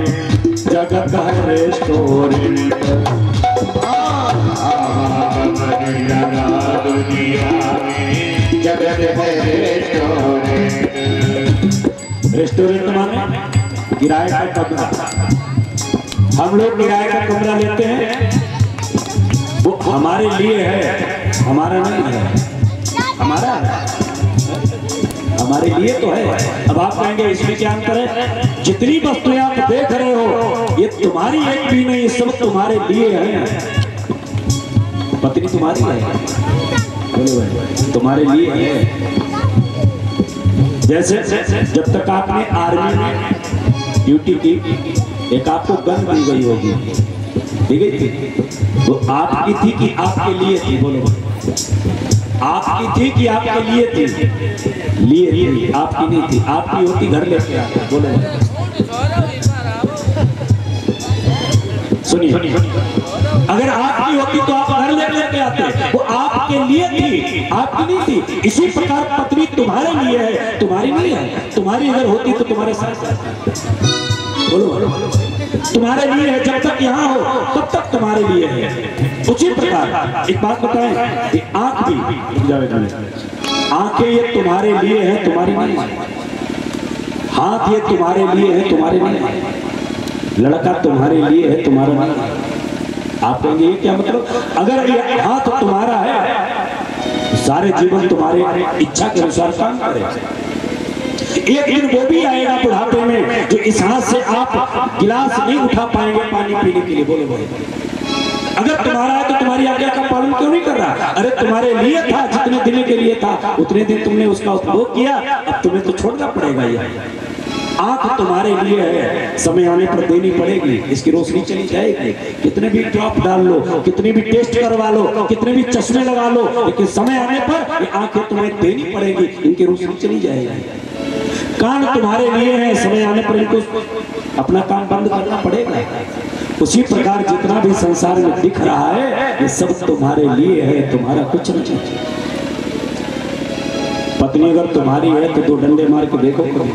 जगत है रेस्टोरेंट, आवागमन लगा दुनिया में जगत है रेस्टोरेंट। रेस्टोरेंट माने किराए का कमरा। हम लोग किराए का कमरा लेते हैं, वो हमारे लिए है, हमारा नहीं है। हमारे लिए तो है। अब आप कहेंगे इसमें क्या अंतर है? जितनी वस्तुएं आप देख रहे हो ये तुम्हारी एक भी नहीं, सब तुम्हारे लिए है। पत्नी तुम्हारी है, तुम्हारे लिए है। जैसे जब तक आपने आर्मी में ड्यूटी की, एक आपको गन दी गई होगी, दी गई थी, वो आपकी थी कि आपके लिए थी? बोलो, आपकी थी कि आपके लिए थी? लिए थी, आपकी नहीं थी। आपकी होती घर लेके आते। बोलो, सुनिए, अगर आपकी होती तो आप घर लेके आते, वो आपके लिए थी, आपकी नहीं थी। इसी प्रकार पत्नी तुम्हारे लिए है, तुम्हारी नहीं है। तुम्हारी अगर होती तो तुम्हारे साथ, बोलो, तुम्हारे लिए है। जब तक यहाँ हो तब तक तुम्हारे लिए है। उसी प्रकार एक बात बताएं कि आंख भी, आंखें ये तुम्हारे लिए है, तुम्हारी नहीं है। हाथ ये तुम्हारे लिए है, तुम्हारे नहीं है। लड़का तुम्हारे लिए है, तुम्हारा नहीं है। आप कहेंगे ये क्या मतलब? अगर ये हाथ तुम्हारा है, सारे जीवन तुम्हारे इच्छा के अनुसार काम करेगा। एक दिन वो भी आएगा बुढ़ापे में जो इस हाथ से आप गिलास नहीं उठा पाएंगे पानी पीने के लिए। बोलो बोलो, अगर तुम्हारा है तो तुम्हारी आज्ञा का पालन क्यों नहीं कर रहा? अरे तुम्हारे लिए था, जितने दिन के लिए था उतने दिन तुमने उसका उपभोग किया, अब तुम्हें तो छोड़ना पड़ेगा। ये आंख तुम्हारे लिए है, समय आने पर देनी पड़ेगी, इसकी रोशनी चली जाएगी। कितने भी ड्रॉप डाल लो, कितने भी टेस्ट करवा लो, कितने भी चश्मे लगा लो, लेकिन समय आने पर ये आंखें तुम्हें देनी पड़ेगी, इनकी रोशनी चली जाएगी। कान तुम्हारे लिए है, समय आने पर इनको अपना काम बंद करना पड़ेगा। उसी प्रकार जितना भी संसार में दिख रहा है ये सब तुम्हारे लिए है, तुम्हारा कुछ नहीं। पत्नी अगर तुम्हारी है तो 2 डंडे मार के देखो कभी।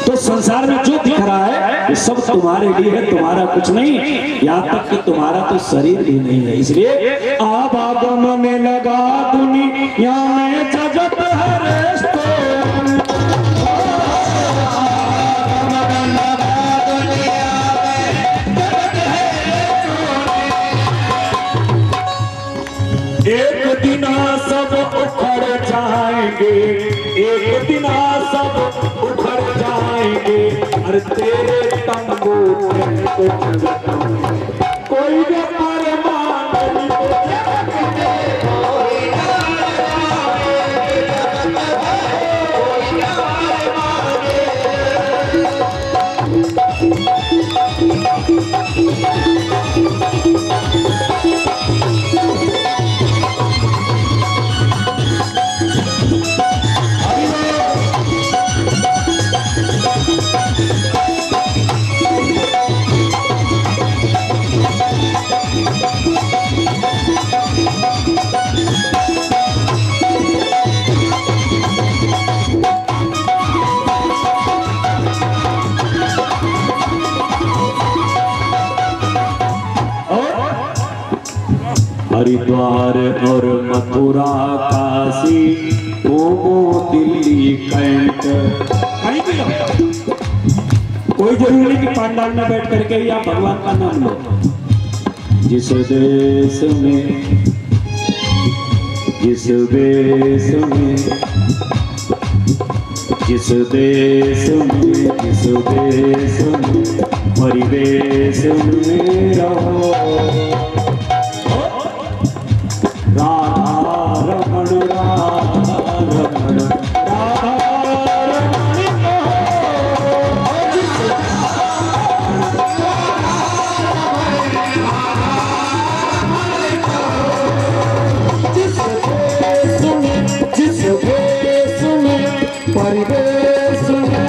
तो संसार में जो दिख रहा है ये सब तुम्हारे लिए है, तुम्हारा कुछ नहीं। यहाँ तक कि तुम्हारा तो शरीर भी नहीं है। इसलिए आवागम में लगा दुनिया में जगत है एक दिन सब उखड़ जाएंगे, एक दिन सब उखड़ जाएंगे। अरे तेरे तंबू कोई हरिद्वार और मथुरा काशी गोमो दिल्ली कैंट कहीं भी कोई जरूरी नहीं कि पंडाल में बैठ करके ही आप भगवान का नाम लो। जिस देश में जिस देश में जिस देश में जिस देश में परिवेश में रहो राधा रमण राधा रमण राधा रमण जिस देश में परिवेश में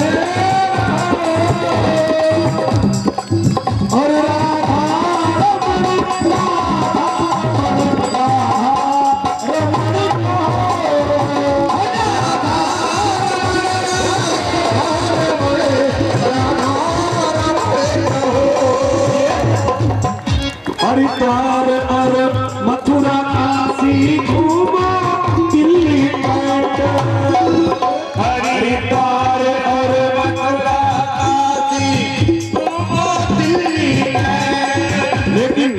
और हरिद्वार और मथुरा काशी घूमो दिल्ली कैंट। हरिद्वार और मथुरा काशी घूमो दिल्ली कैंट। लेकिन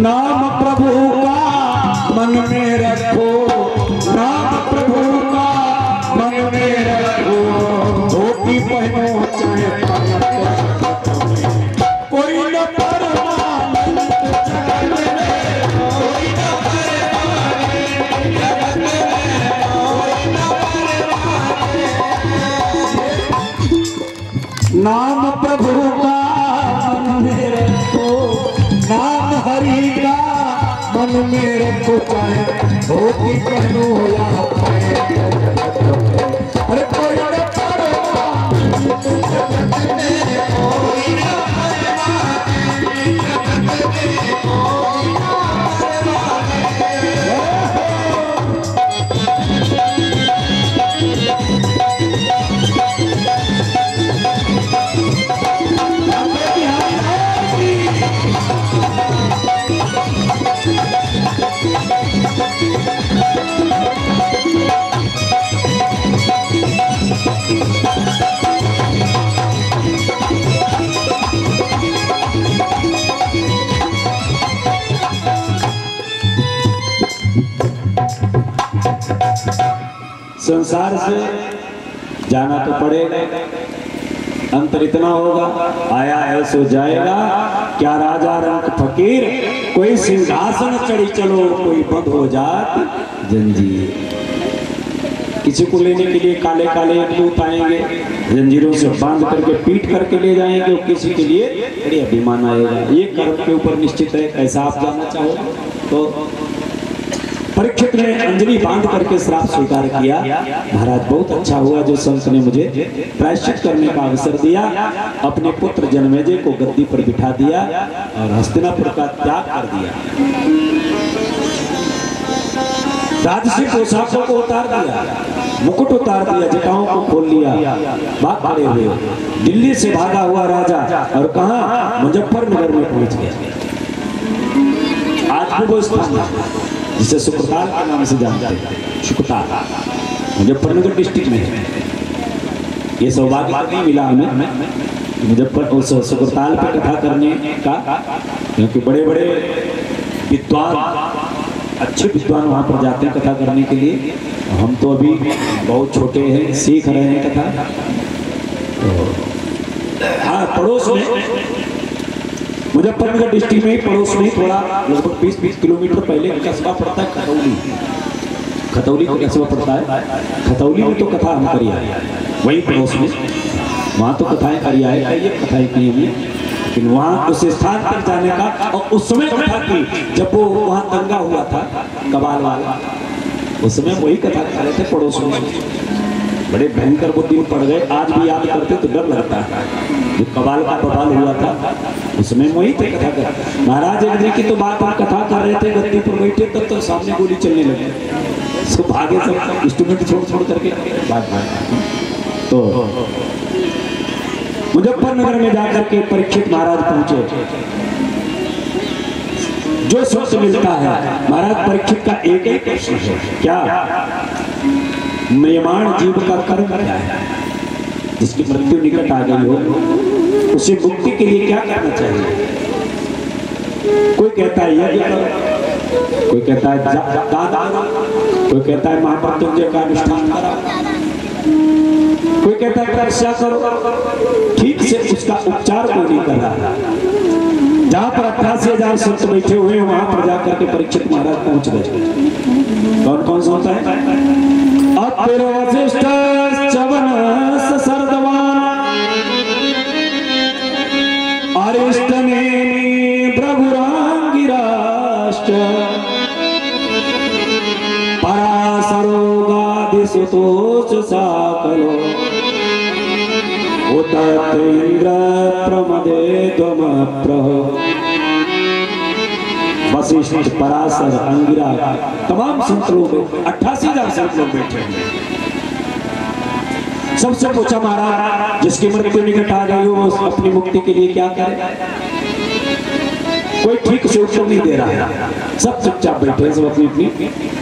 नाम प्रभु का मन में रखो, नाम प्रभु का मन में रखो। धोती पहनो चाहे नाम प्रभु का मन में रखो, नाम हरि का मन में रखो। चाहे धोती पहनो या अरे कोई संसार से जाना तो पड़ेगा, अंतर इतना होगा। आया है सो जाएगा, क्या राजा रंग फकीर, कोई सिंहासन चढ़ी चलो, कोई बंद हो जात जंजीर। किसी को लेने के लिए काले काले दूत आएंगे, जंजीरों से बांध करके पीट करके ले जाएंगे, और किसी के लिए बड़ी अभिमान आएगा। ये कर्म के ऊपर निश्चित है। ऐसा आप जानना चाहो तो परीक्षित ने अंजलि बांध करके श्राप स्वीकार किया। महाराज बहुत अच्छा हुआ जो संत ने मुझे प्रायश्चित करने का अवसर दिया। अपने पुत्र जन्मेजय को गद्दी पर बिठा दिया और हस्तिनापुर का त्याग कर दिया। राजसी पोशाकों को उतार दिया, मुकुट उतार दिया, जटाओं को खोल लिया, बात खड़े हुए दिल्ली से भागा हुआ राजा और कहा मुजफ्फरनगर में पहुंच गया। आज भी वो स्थान जिसे सुकताल के नाम से जानते हैं, सुकताल मुजफ्फरनगर डिस्ट्रिक्ट में है। ये सौभाग्य नहीं मिला हमें मुजफ्फर सुकताल पे कथा करने का, क्योंकि बड़े बड़े विद्वान, अच्छे विद्वान वहाँ पर जाते हैं कथा करने के लिए। हम तो अभी बहुत छोटे हैं, सीख रहे हैं कथा। हाँ, पड़ोस में मुजफ्फरनगर डिस्ट्रिक्ट में पड़ोस में थोड़ा लगभग 20 किलोमीटर पहले कस्बा पड़ता है खतौली। खतौली का कस्बा पड़ता है, खतौली में तो कथा हम करी आए, वही पड़ोस में वहाँ तो कथाएं करी आए, ये कथाएं की हमने। लेकिन वहाँ उस स्थान पर जाने का, और उस समय कथा की जब वो वहाँ दंगा हुआ था कबाल वाला, उस समय वही कथा कर रहे थे पड़ोस में। बड़े भयंकर बुद्धि में पड़ गए, आज भी याद करते तो डर लगता है। जो कबाल का बवाल हुआ था उसमें वही थे कथा कर। महाराज एक दिन की तो बात हम कथा कर रहे थे, गद्दी पर बैठे तब तो सामने गोली चलने लगी, सो भागे सब इंस्ट्रूमेंट छोड़ करके भाग गए। तो मुजफ्फरनगर में जाकर के परीक्षित महाराज पहुंचे। जो सुख मिलता है महाराज परीक्षित का एक ही प्रश्न है, क्या म्रियमाण जीव का कर्म क्या है? जिसकी मृत्यु निकट आ गई हो उसे मुक्ति के लिए क्या करना चाहिए? कोई कहता है यज्ञ करो, कोई कहता है दान करो, कोई कहता है महामृत्युंजय का अनुष्ठान करो, कोई कहता है तपस्या करो। ठीक से उसका उपचार कोई नहीं कर रहा। जहाँ पर 88,000 संत बैठे हुए हैं वहां पर जाकर के परीक्षित महाराज पहुंच गए। कौन कौन सा होता है? वशिष्ठ चवन सरदवान अरिष्ट नेमि भृगुरांगिराश्च पराशरोगादिसुतोष साकलो उतत्रेन्द्र प्रमदे त्वमप्रह। वशिष्ठ, पराशर, अंगिरा, तमाम संत लोग 88,000 संत लोग बैठे हैं। सबसे पूछा महाराज जिसकी मृत्यु निकट आ गई हो वो अपनी मुक्ति के लिए क्या करे? कोई ठीक से उत्तर नहीं दे रहा है, सब चुपचाप बैठे, सब अपनी अपनी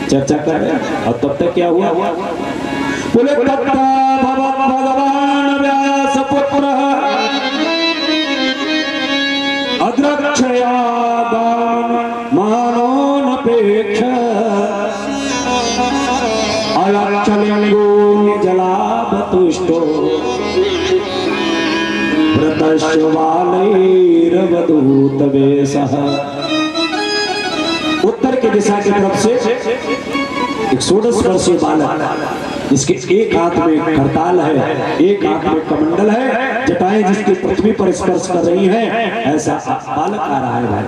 चर्चा कर रहे हैं। और तब तक क्या हुआ? बोले भगवान व्यास पुत्र अद्रक्षया मानो नपेक्ष अलक्षलिंगो निजलाभतुष्टो व्रतश्वालैरवधूत वेशः। उत्तर की दिशा की तरफ से एक 16 वर्षीय बालक, जिसके एक हाथ में करताल है, एक हाथ में कमंडल है, जटाएं जिसकी पृथ्वी पर स्पर्श कर रही हैं, ऐसा बालक आ रहा है भाई,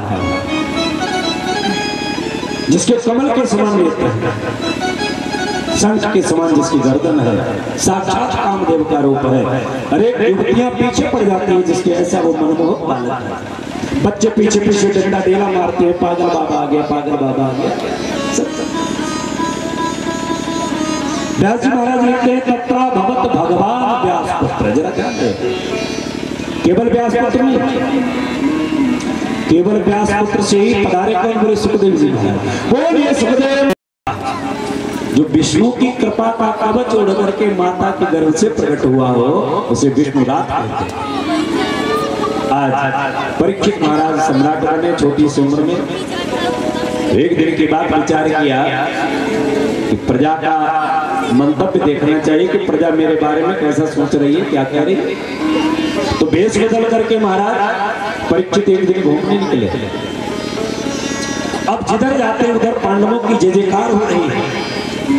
जिसके कमल के समान नेत्र है, शंख के समान जिसकी गर्दन है, साक्षात कामदेव का रूप है। अरे युवतियां पीछे पड़ जाती हैं जिसके ऐसा वो मनमोहक बालक है। बच्चे पीछे पीछे डंडा डेला मारते हैं, पागल बाबा आ गया, पागल बाबा आ गया। व्यास जी महाराज लिखते हैं तत्रा भगवत भगवान व्यास पुत्र। जरा ध्यान दे, केवल व्यास पुत्र नहीं, केवल व्यास पुत्र से ही पधारे कौन? बोले सुखदेव जी महाराज। बोलिए सुखदेव जो विष्णु की कृपा का कवच ओढ़ करके माता के गर्भ से प्रकट हुआ हो उसे विष्णु रात कहते हैं। आज परीक्षित महाराज सम्राट बने छोटी सी उम्र में। एक दिन की बात विचार किया कि प्रजा का मंतव्य देखना चाहिए कि प्रजा मेरे बारे में कैसा सोच रही है, क्या कह रही है। तो वेश बदल करके महाराज परीक्षित एक दिन घूमने निकले। अब जिधर जाते हैं उधर पांडवों की जय जयकार हो रही है,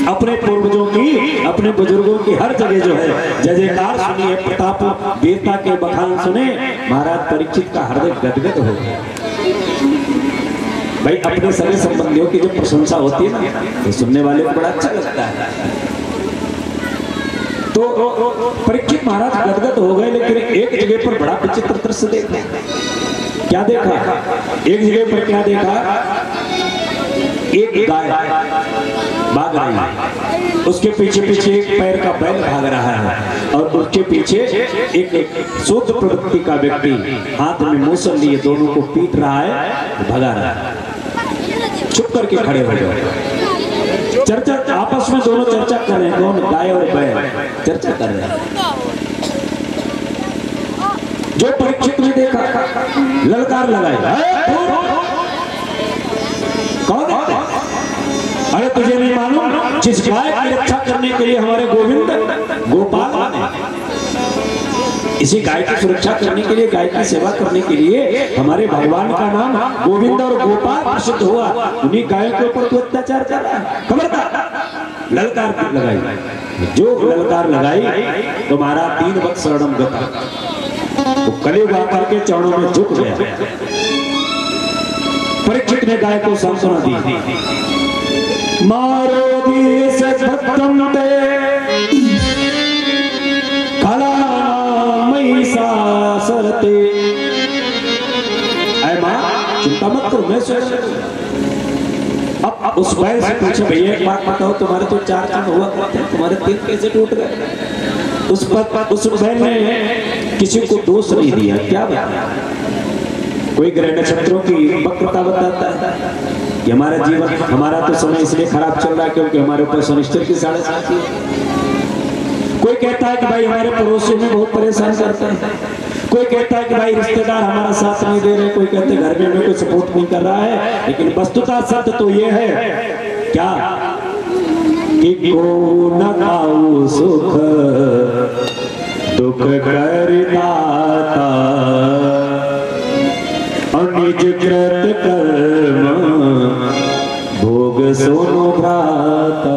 अपने पूर्वजों की, अपने बुजुर्गों की हर जगह जो है जय जयकार सुनिए, प्रताप वीरता के बखान सुने। महाराज परीक्षित का हृदय गदगद हो गया। भाई अपने सगे संबंधियों की जो प्रशंसा होती है ना, तो सुनने वाले को बड़ा अच्छा लगता है। तो परीक्षित महाराज गदगद हो गए, लेकिन एक जगह पर बड़ा विचित्र दृश्य देखा। क्या देखा? एक जगह पर क्या देखा? एक गाय भाग रही है, उसके पीछे पीछे एक पैर का बैल भाग रहा है, और उसके पीछे एक शुद्ध प्रवृत्ति का व्यक्ति हाथ में मूसल लिए दोनों को पीट रहा है, भगा रहा है। चुप करके खड़े हो गए। चर्चा आपस में दोनों चर्चा कर रहे हैं, कौन? गाय और बैल चर्चा कर रहे हैं। जो परीक्षित ने देखा, ललकार लगाई, कौन? अरे तुझे नहीं मालूम, जिस गाय की रक्षा करने के लिए हमारे गोविंद गोपाल ने, इसी गाय की सुरक्षा करने के लिए, गाय की सेवा करने के लिए हमारे भगवान का नाम गोविंद और गोपाल प्रसिद्ध हुआ। उन्हीं गायों के ऊपर तो अत्याचार कर रहा है, खबरदार। ललकार लगाई। जो ललकार लगाई तो महाराज 3 वक्त शरणम गता, वो कलयुग आकर के चरणों में झुक गया। परीक्षित ने गाय को सांत्वना दी। मारो देश भक्तम ते खला महिषासुरते। ऐ मां, चिंता मत करो, मैं स्वयं। अब उस बैल से पूछे, भैया एक बात बताओ, तुम्हारे तो 4 चरण हुआ करते हैं, तुम्हारे 3 कैसे टूट गए? उस बैल ने किसी को दोष नहीं दिया। क्या बताया? कोई ग्रह नक्षत्रों की वक्रता बताता है कि हमारा जीवन, हमारा तो समय इसलिए खराब चल रहा है क्योंकि हमारे ऊपर शनिश्चर की 7.5 है। कोई कहता है कि भाई हमारे पड़ोसी में बहुत परेशान करते हैं। कोई कहता है कि भाई रिश्तेदार हमारा साथ नहीं दे रहे। कोई कहते हैं घर में कोई सपोर्ट नहीं कर रहा है। लेकिन वस्तुतः सत्य तो ये है क्या कि को न खाऊ सुख दुख करदाता, निज कृत कर्म भोग सोनो भ्राता।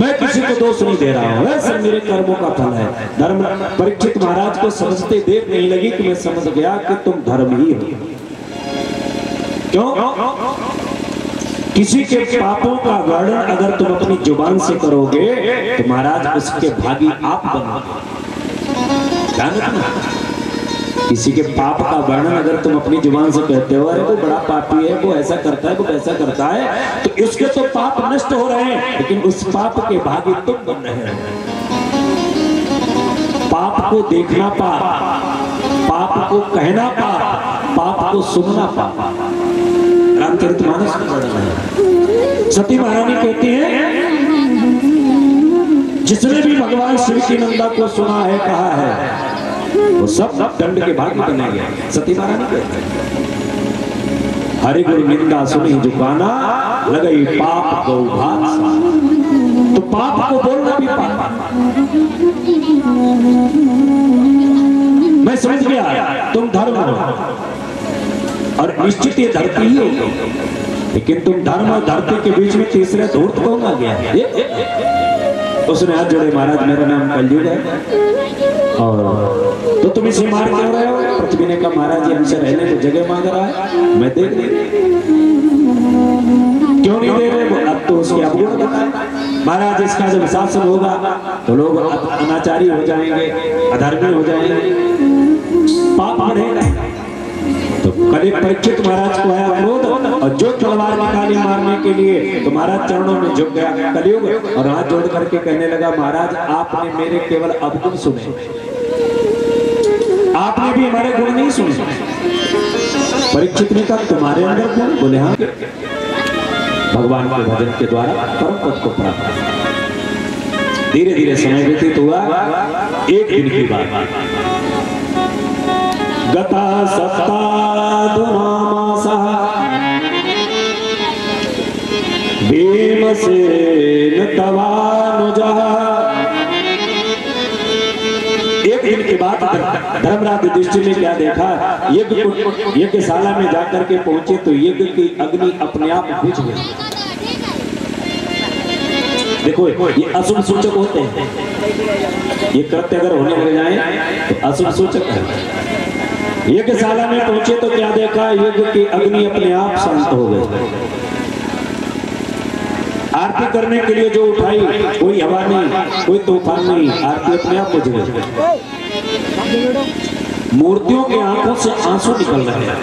मैं किसी को दोष नहीं दे रहा हूं, वैसे मेरे कर्मों का फल है। धर्म परीक्षित महाराज को समझते देर नहीं लगी कि मैं समझ गया कि तुम धर्म ही हो। क्यों? किसी के पापों का वर्णन अगर तुम अपनी जुबान से करोगे तो महाराज उसके भागी आप बनोगे। ध्यान रखना, किसी के पाप का वर्णन अगर तुम अपनी जुबान से कहते हो, अरे वो बड़ा पापी है, वो ऐसा करता है, वो वैसा करता है, तो इसके तो पाप नष्ट हो रहे हैं, लेकिन उस पाप के भागी तुम बन रहे हो। पाप को देखना पाप, पाप को कहना पाप, पाप को सुनना पाप। रामचरितमानस में पढ़ रहे हैं। सती महारानी कहती है, जिसने भी भगवान श्री की नंदा को सुना है, कहा है, वो सब दंड के भागी बने गए। सती महारानी कहते हैं, हरि गुरु निंदा सुनी झुकाना, लगई पाप गौ भाग। तो पाप को बोलना भी पाप। मैं समझ गया तुम धर्म हो, और निश्चित ये धरती ही होगी, लेकिन तुम धर्म और धरती के बीच में तीसरे धूर्त कौन आ गया? उसने हाथ जोड़े, महाराज मेरा नाम कलयुग है और तो तुम इसे मार क्यों रहे हो? पृथ्वी ने कहा, महाराज ये हमसे रहने को जगह मांग रहा है, मैं देख रही। क्यों नहीं दे रहे? अब तो उसके अवगुण बताए। महाराज इसका जब शासन होगा तो लोग अनाचारी हो जाएंगे, अधर्मी हो जाएंगे, पाप बढ़ेगा। तो कलयुग परीक्षित महाराज को आया क्रोध, और जो तलवार निकाली मारने के लिए तो महाराज चरणों में झुक गया कलयुग, और हाथ जोड़ करके कहने लगा, महाराज आपने मेरे केवल अवगुण सुने, आपने भी हमारे गुण नहीं सुने। परीक्षित ने कहा, तुम्हारे अंदर गुण? बोले हाँ, भगवान के भजन के द्वारा परम पद को प्राप्त। धीरे धीरे समय व्यतीत हुआ। एक दिन की बात, गता सप्ताह भीमसेन तवानुजः। एक दिन के बाद धर्मराज युधिष्ठिर ने क्या देखा, यज्ञशाला में जाकर के पहुंचे तो यज्ञ की अग्नि अपने आप बुझ गई। देखो ये अशुभ सूचक होते हैं, ये कृत्य अगर होने लग जाए तो अशुभ सूचक है। यज्ञशाला में पहुंचे तो क्या देखा, यज्ञ की अग्नि अपने आप शांत हो गई। आरती करने के लिए जो उठाई, कोई हवा नहीं, कोई तूफान नहीं, आरती अपने आप बुझ गई। मूर्तियों के आंखों से आंसू निकल रहे हैं।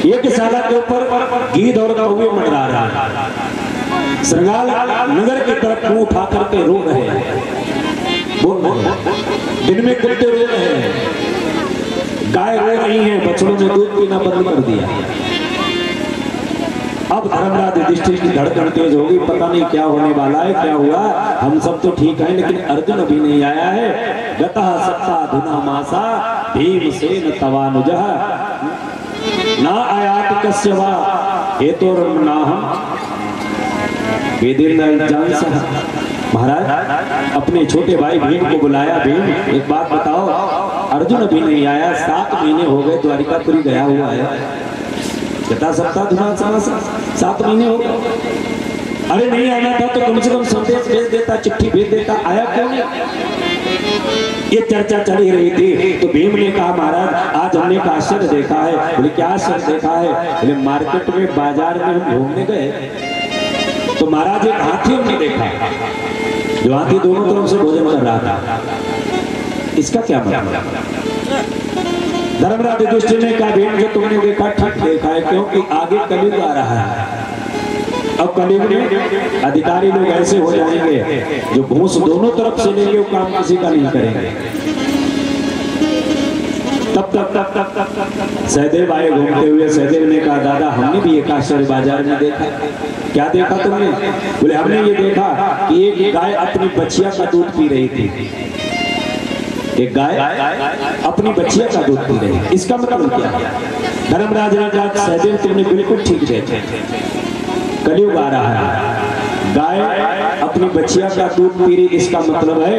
यज्ञशाला के ऊपर गीध और कौवे मंडरा रहे हैं। श्रृंगार नगर की तरफ मुंह उठा करके रो रहे हैं। दिन में कुत्ते रो रहे हैं, गाय रो रही हैं, बछड़ों ने दूध पीना बंद कर दिया। अब धर्मराज युधिष्ठिर की धड़कन तेज होगी, पता नहीं क्या होने वाला है, क्या हुआ। हम सब तो ठीक हैं, लेकिन अर्जुन अभी नहीं आया है। गतः सप्ताधुना मासा भीमसेन तवानुजः ना आयाति कस्य वा हेतोर्नाहं वेदेन्द्र जानसः। महाराज अपने छोटे भाई भीम को बुलाया। भीम, एक बात बताओ, अर्जुन अभी नहीं आया, 7 महीने हो गए, द्वारिकापुरी गया हुआ है। गता सप्ताह 7 महीने हो गए। अरे नहीं आना था तो कम से कम संदेश भेज देता, चिट्ठी भेज देता, आया क्यों नहीं? ये चर्चा चली रही थी तो भीम ने कहा, महाराज आज हमने एक आश्चर्य देखा है। बोले क्या आश्चर्य देखा है? बोले मार्केट में, बाजार में हम घूमने गए तो महाराज एक हाथी हमने देखा, जो हाथी दोनों तरफ से भोजन कर रहा था। इसका क्या मतलब? धर्मराज युधिष्ठिर ने कहा, भीम जो तुमने देखा ठीक देखा है, क्योंकि आगे कलयुग आ रहा है। अब कलयुग में अधिकारी लोग ऐसे हो जाएंगे जो घूस दोनों तरफ से लेंगे, वो काम किसी का नहीं करेंगे। तब तक सहदेव आए घूमते हुए। सहदेव ने कहा, दादा हमने भी एक आश्चर्य बाजार में देखा। क्या देखा तुमने? बोले हमने ये देखा कि एक गाय अपनी बछिया का दूध पी रही थी। एक गाय अपनी बछिया का दूध पी रही है। इसका मतलब क्या है? धर्मराज ने कहा, सहदेव तुमने बिल्कुल ठीक देखा, कलयुग आ रहा है, गाय अपनी बछिया का दूध पी रही। इसका मतलब है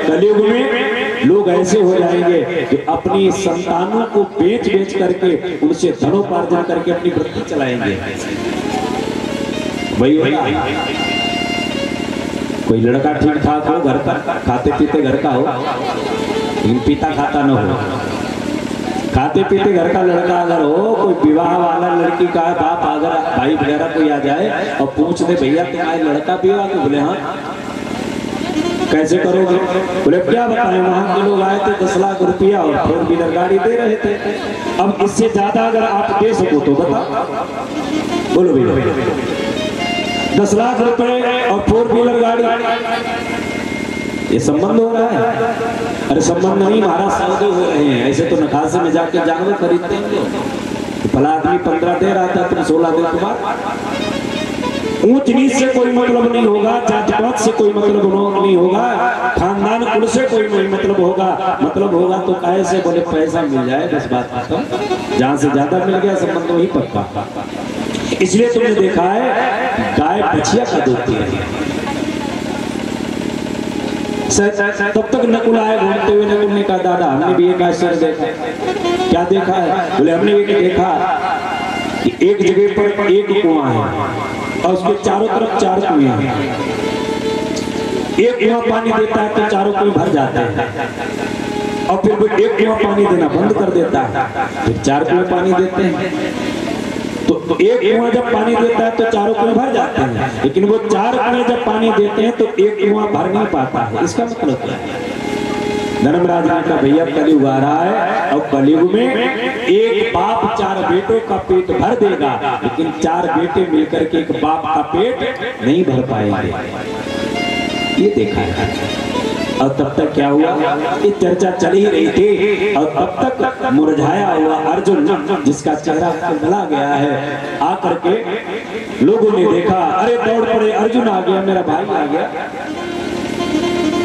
कलयुग में लोग ऐसे हो जाएंगे कि अपनी संतानों को बेच बेच करके उनसे धनोपार्जन करके अपनी वृत्ति चलाएंगे। वही होगा। कोई लड़का ठीक ठाक हो, घर का खाते पीते घर का हो, लेकिन पीता खाता न हो। खाते पीते घर का लड़का अगर हो, कोई विवाह वाला लड़की का बाप अगर भाई वगैरह कोई आ जाए और पूछ दे, भैया तुम्हारे लड़का विवाह? तो बोले हाँ। कैसे करोगे? बोले क्या बताएं, वहां के लोग आए थे 10 लाख रुपया और 4 व्हीलर गाड़ी दे रहे थे। अब इससे ज्यादा अगर आप दे सको तो बताओ। बोलो भैया, 10 लाख रुपए और 4 व्हीलर गाड़ी, ये संबंध हो रहा है? अरे संबंध नहीं महाराज, सौदे हो रहे हैं। ऐसे तो नखासे में जाके जानवर खरीदते हैं। भला आदमी 15 दे रहा था, तुम 16 दे। तुम्हारा ऊंच नीच से कोई मतलब नहीं होगा, जात पात से कोई मतलब नहीं होगा, खानदान कुल से कोई नहीं मतलब होगा। मतलब होगा तो काहे से? बोले पैसा मिल जाए बस, बात खत्म। जहां से ज्यादा मिल गया संबंध वही पक्का। इसलिए तुमने देखा है गाय बछिया का दूध पी रही है। तब तक नकुल आए घूमते हुए। नकुल ने कहा, दादा हमने भी एक आश्चर्य देखा। क्या देखा है? बोले हमने भी देखा कि एक जगह पर एक कुआं है और उसके चारों तरफ 4 कुएं हैं। एक कुआं पानी देता है तो चारों कुएं भर जाते हैं, और फिर वो एक कुआं पानी देना बंद कर देता है, फिर 4 कुएं पानी देते हैं। तो एक कुआं जब पानी देता है तो चारों कुएं भर जाते हैं, लेकिन वो 4 कुएं जब पानी देते हैं तो एक कुआं भर नहीं पाता है। इसका मतलब क्या है? धर्मराज ने कहा, भैया कलयुग आ रहा है और कलयुग में एक बाप 4 बेटों का पेट भर देगा, लेकिन 4 बेटे मिलकर के एक बाप का पेट नहीं भर पाएंगे। ये देखा है। और तब तक क्या हुआ? ये चर्चा चल ही रही थी और तब तक मुरझाया हुआ अर्जुन, जिसका चेहरा बदला गया है, आकर के लोगों ने देखा, अरे दौड़ पड़े, अर्जुन आ गया, मेरा भाई आ गया।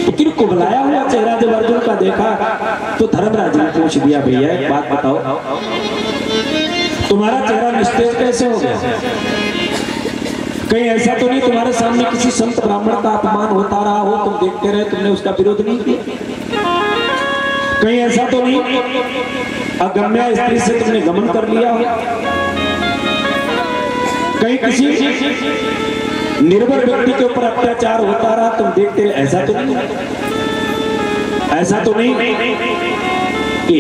लेकिन को बुलाया हुआ चेहरा जब अर्जुन का देखा तो धर्मराज ने पूछ दिया, भैया एक बात बताओ, तुम्हारा चेहरा निस्तेज कैसे हो गया? कहीं ऐसा तो नहीं तुम्हारे सामने किसी संत ब्राह्मण का अपमान होता रहा हो, तुम देखते रहे, तुमने उसका विरोध नहीं किया? कहीं ऐसा तो नहीं अगम्या स्त्री से तुमने गमन कर लिया हो? कहीं किसी निर्बल व्यक्ति के ऊपर अत्याचार होता रहा तुम देखते रहे? ऐसा तो नहीं, ऐसा तो नहीं। कि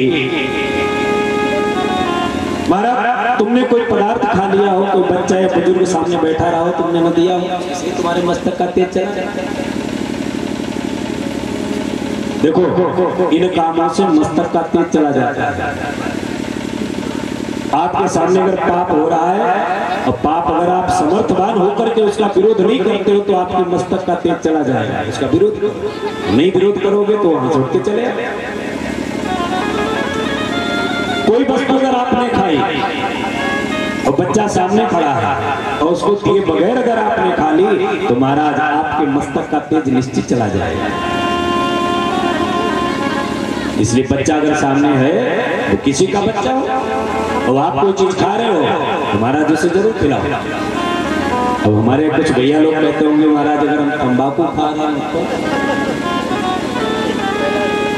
महाराज तुमने कोई पदार्थ खा लिया हो, कोई बच्चा या बुजुर्ग सामने बैठा रहा हो, तुमने न दिया हो, इसलिए तुम्हारे मस्तक का तेज चला जाता है। देखो इन कामों से मस्तक का तेज चला जाता है। आपके सामने अगर पाप हो रहा है और पाप अगर आप समर्थवान होकर के उसका विरोध नहीं करते हो तो आपके मस्तक का तेज चला जाएगा। उसका विरोध नहीं विरोध करोगे तो वहां छोड़ के चले। कोई वस्तु अगर आपने खाई और बच्चा सामने खड़ा है और उसको दिए बगैर अगर आपने खा ली तो महाराज आपके मस्तक का तेज निश्चित चला जाएगा। इसलिए बच्चा अगर सामने है, वो किसी का बच्चा हो और आप कोई चीज खा रहे हो तो महाराज उसे जरूर खिलाओ। अब हमारे कुछ भैया लोग कहते होंगे महाराज अगर हम तंबाकू खा रहे हैं तो,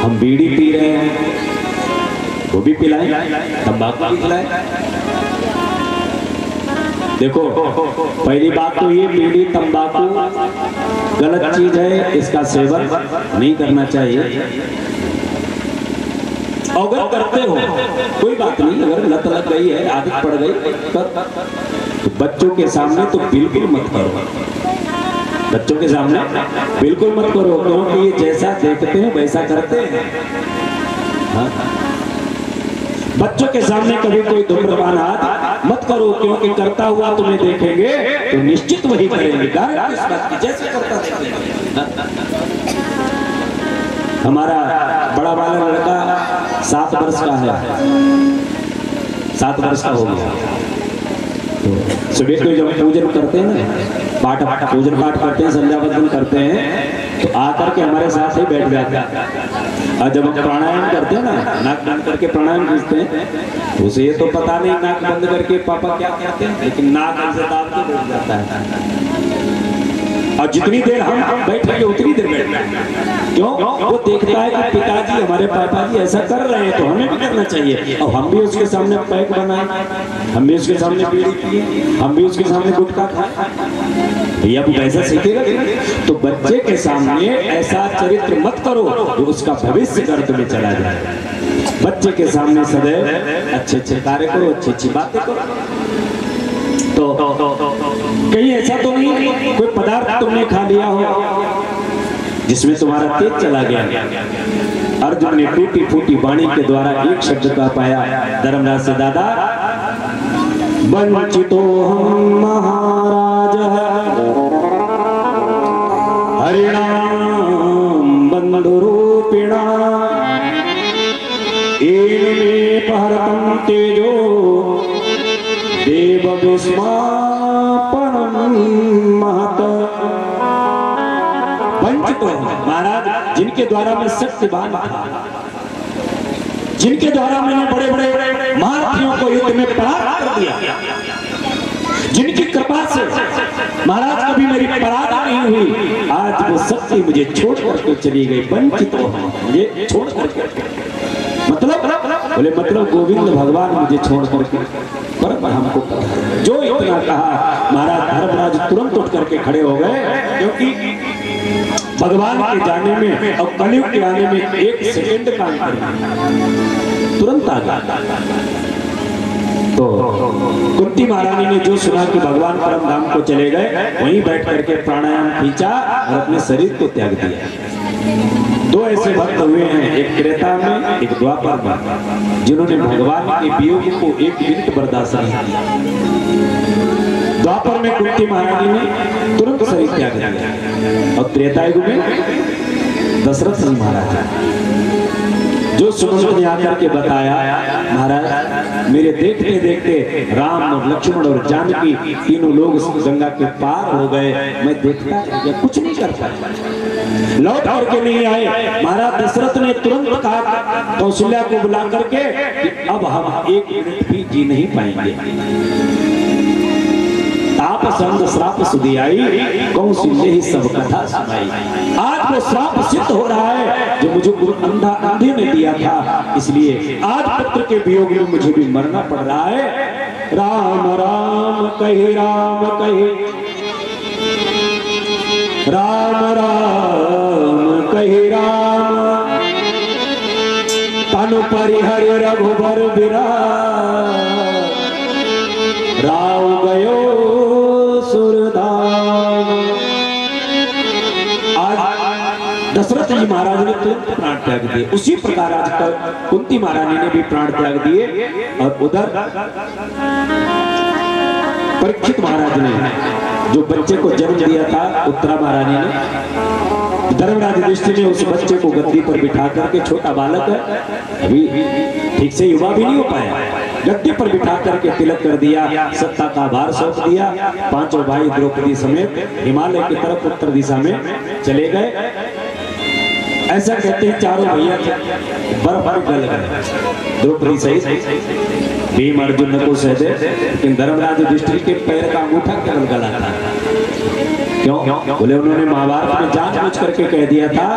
हम बीड़ी पी रहे हैं वो भी पिलाएं, तंबाकू भी पिलाएं। देखो पहली बात तो ये बीड़ी तंबाकू गलत चीज है, इसका सेवन नहीं करना चाहिए। अगर करते हो कोई बात नहीं, अगर लत लग गई है, आदत पड़ गई तो बच्चों के सामने तो बिल्कुल मत करो। बच्चों के सामने बिल्कुल मत करो, क्योंकि ये जैसा देखते हैं वैसा करते हैं। हाँ? बच्चों के सामने कभी कोई धूम्रपान मत करो, क्योंकि करता हुआ तुम्हें देखेंगे तो निश्चित वही करेंगे। जैसे करता हमारा बड़ा वाला लड़का 7 वर्ष का है, 7 वर्ष का हो गया। तो सुबह को जब पूजन करते हैं ना, पूजन पाठ करते हैं, संध्या वंदन करते हैं, तो आकर के हमारे साथ ही बैठ जाते हैं। और जब हम प्राणायाम करते हैं ना, नाक बंद करके प्राणायाम खींचते हैं, उसे ये तो पता नहीं नाक बंद करके पापा क्या कहते हैं, लेकिन नाक ऐसे दाब के बैठ जाता है। और जितनी देर हम बैठेंगे उतनी देर बैठेंगे। क्यों? वो देखता है कि पिताजी हमारे पापा जी ऐसा कर रहे हैं तो हमें भी करना चाहिए। और हम भी उसके सामने पैक बनाए, हम भी उसके सामने बीड़ी पिए, हम भी उसके सामने गुटखा खाए। भैया वो ऐसा सीखेगा। तो बच्चे के सामने ऐसा चरित्र मत करो जो उसका भविष्य गर्त में चला जाए। बच्चे के सामने सदैव अच्छे अच्छे कार्य करो, अच्छी अच्छी बातें करो। तो कहीं ऐसा तो नहीं कोई पदार्थ तुमने खा लिया हो जिसमें तुम्हारा तेज चला गया। अर्जुन ने टूटी फूटी वाणी के द्वारा एक शब्द कह पाया, धर्मराज से दादा वंचितो हम महाराज हरिणाम बंधुरूपिणा एन पहरतम तेजो देव विस्मापनम महत। वंचित महाराज जिनके द्वारा मैं शक्तिवान था, जिनके द्वारा मैंने बड़े बड़े महारथियों को युद्ध में परास्त कर दिया, जिनकी कृपा से महाराज कभी मेरी पराजय नहीं हुई, आज वो शक्ति मुझे छोड़ करके चली गई। वंचित मुझे छोड़ करके, मतलब बोले मतलब गोविंद भगवान मुझे छोड़ करके, पर हमको जो इतना कहा महाराज धर्मराज तुरंत उठ करके खड़े हो गए, क्योंकि भगवान के जाने में और कलयुग के आने में 1 सेकंड का अंतर, तुरंत आ गया। तो कुंती महारानी ने जो सुना कि भगवान परम धाम को चले गए, वहीं बैठ करके प्राणायाम खींचा और अपने शरीर को त्याग दिया। 2 ऐसे भक्त हुए हैं, एक त्रेता में एक द्वापर में, जिन्होंने भगवान के वियोग को 1 मिनट बर्दाश्त नहीं किया। द्वापर में कुंती महारानी ने तुरंत शरीर त्याग दिया और त्रेता युग में दशरथ जी महाराज जो सुमंत ने आकर के बताया, महाराज मेरे देखते देखते राम और लक्ष्मण और जानकी तीनों लोग गंगा के पार हो गए, मैं देखता या कुछ नहीं कर पाया, लौट करके नहीं आए। महाराज दशरथ ने तुरंत कहा कौशल्या को बुला करके कि अब हम 1 मिनट भी जी नहीं पाएंगे। ताप संग श्राप सुधी आई, कौशल्य ही सब कथा सुनाई। आज वो श्राप सिद्ध हो रहा है जो मुझे अंधे ने दिया था, इसलिए आज पुत्र के वियोग में मुझे भी मरना पड़ रहा है। राम राम कहे राम कहे, राम राम कहे राम, तन तनु परिहरि रघुबर विराज राव गयो सुरधाम। आज दशरथ जी महाराज ने तुरंत प्राण त्याग दिए, उसी प्रकार आज तक कुंती महारानी ने भी प्राण त्याग दिए। और उधर परीक्षित महाराज ने जो बच्चे को जन्म दिया था उत्तरा महारानी ने, धर्मराज युधिष्ठिर ने उस बच्चे को गद्दी पर बिठा करके, छोटा बालक है अभी ठीक से युवा भी नहीं हो पाया, गद्दी पर बिठा करके तिलक कर दिया, सत्ता का भार सौंप दिया। पांचों भाई द्रौपदी समेत हिमालय की तरफ उत्तर दिशा में चले गए। ऐसा कहते हैं चारों भैया बर्फ गल गए, द्रौपदी सहित भीम अर्जुन नकुल सहदेव, लेकिन धर्मराज युधिष्ठिर के पैर का अंगूठा केवल गला था। क्यों? बोले उन्होंने महाभारत में जानबूझ करके कह दिया था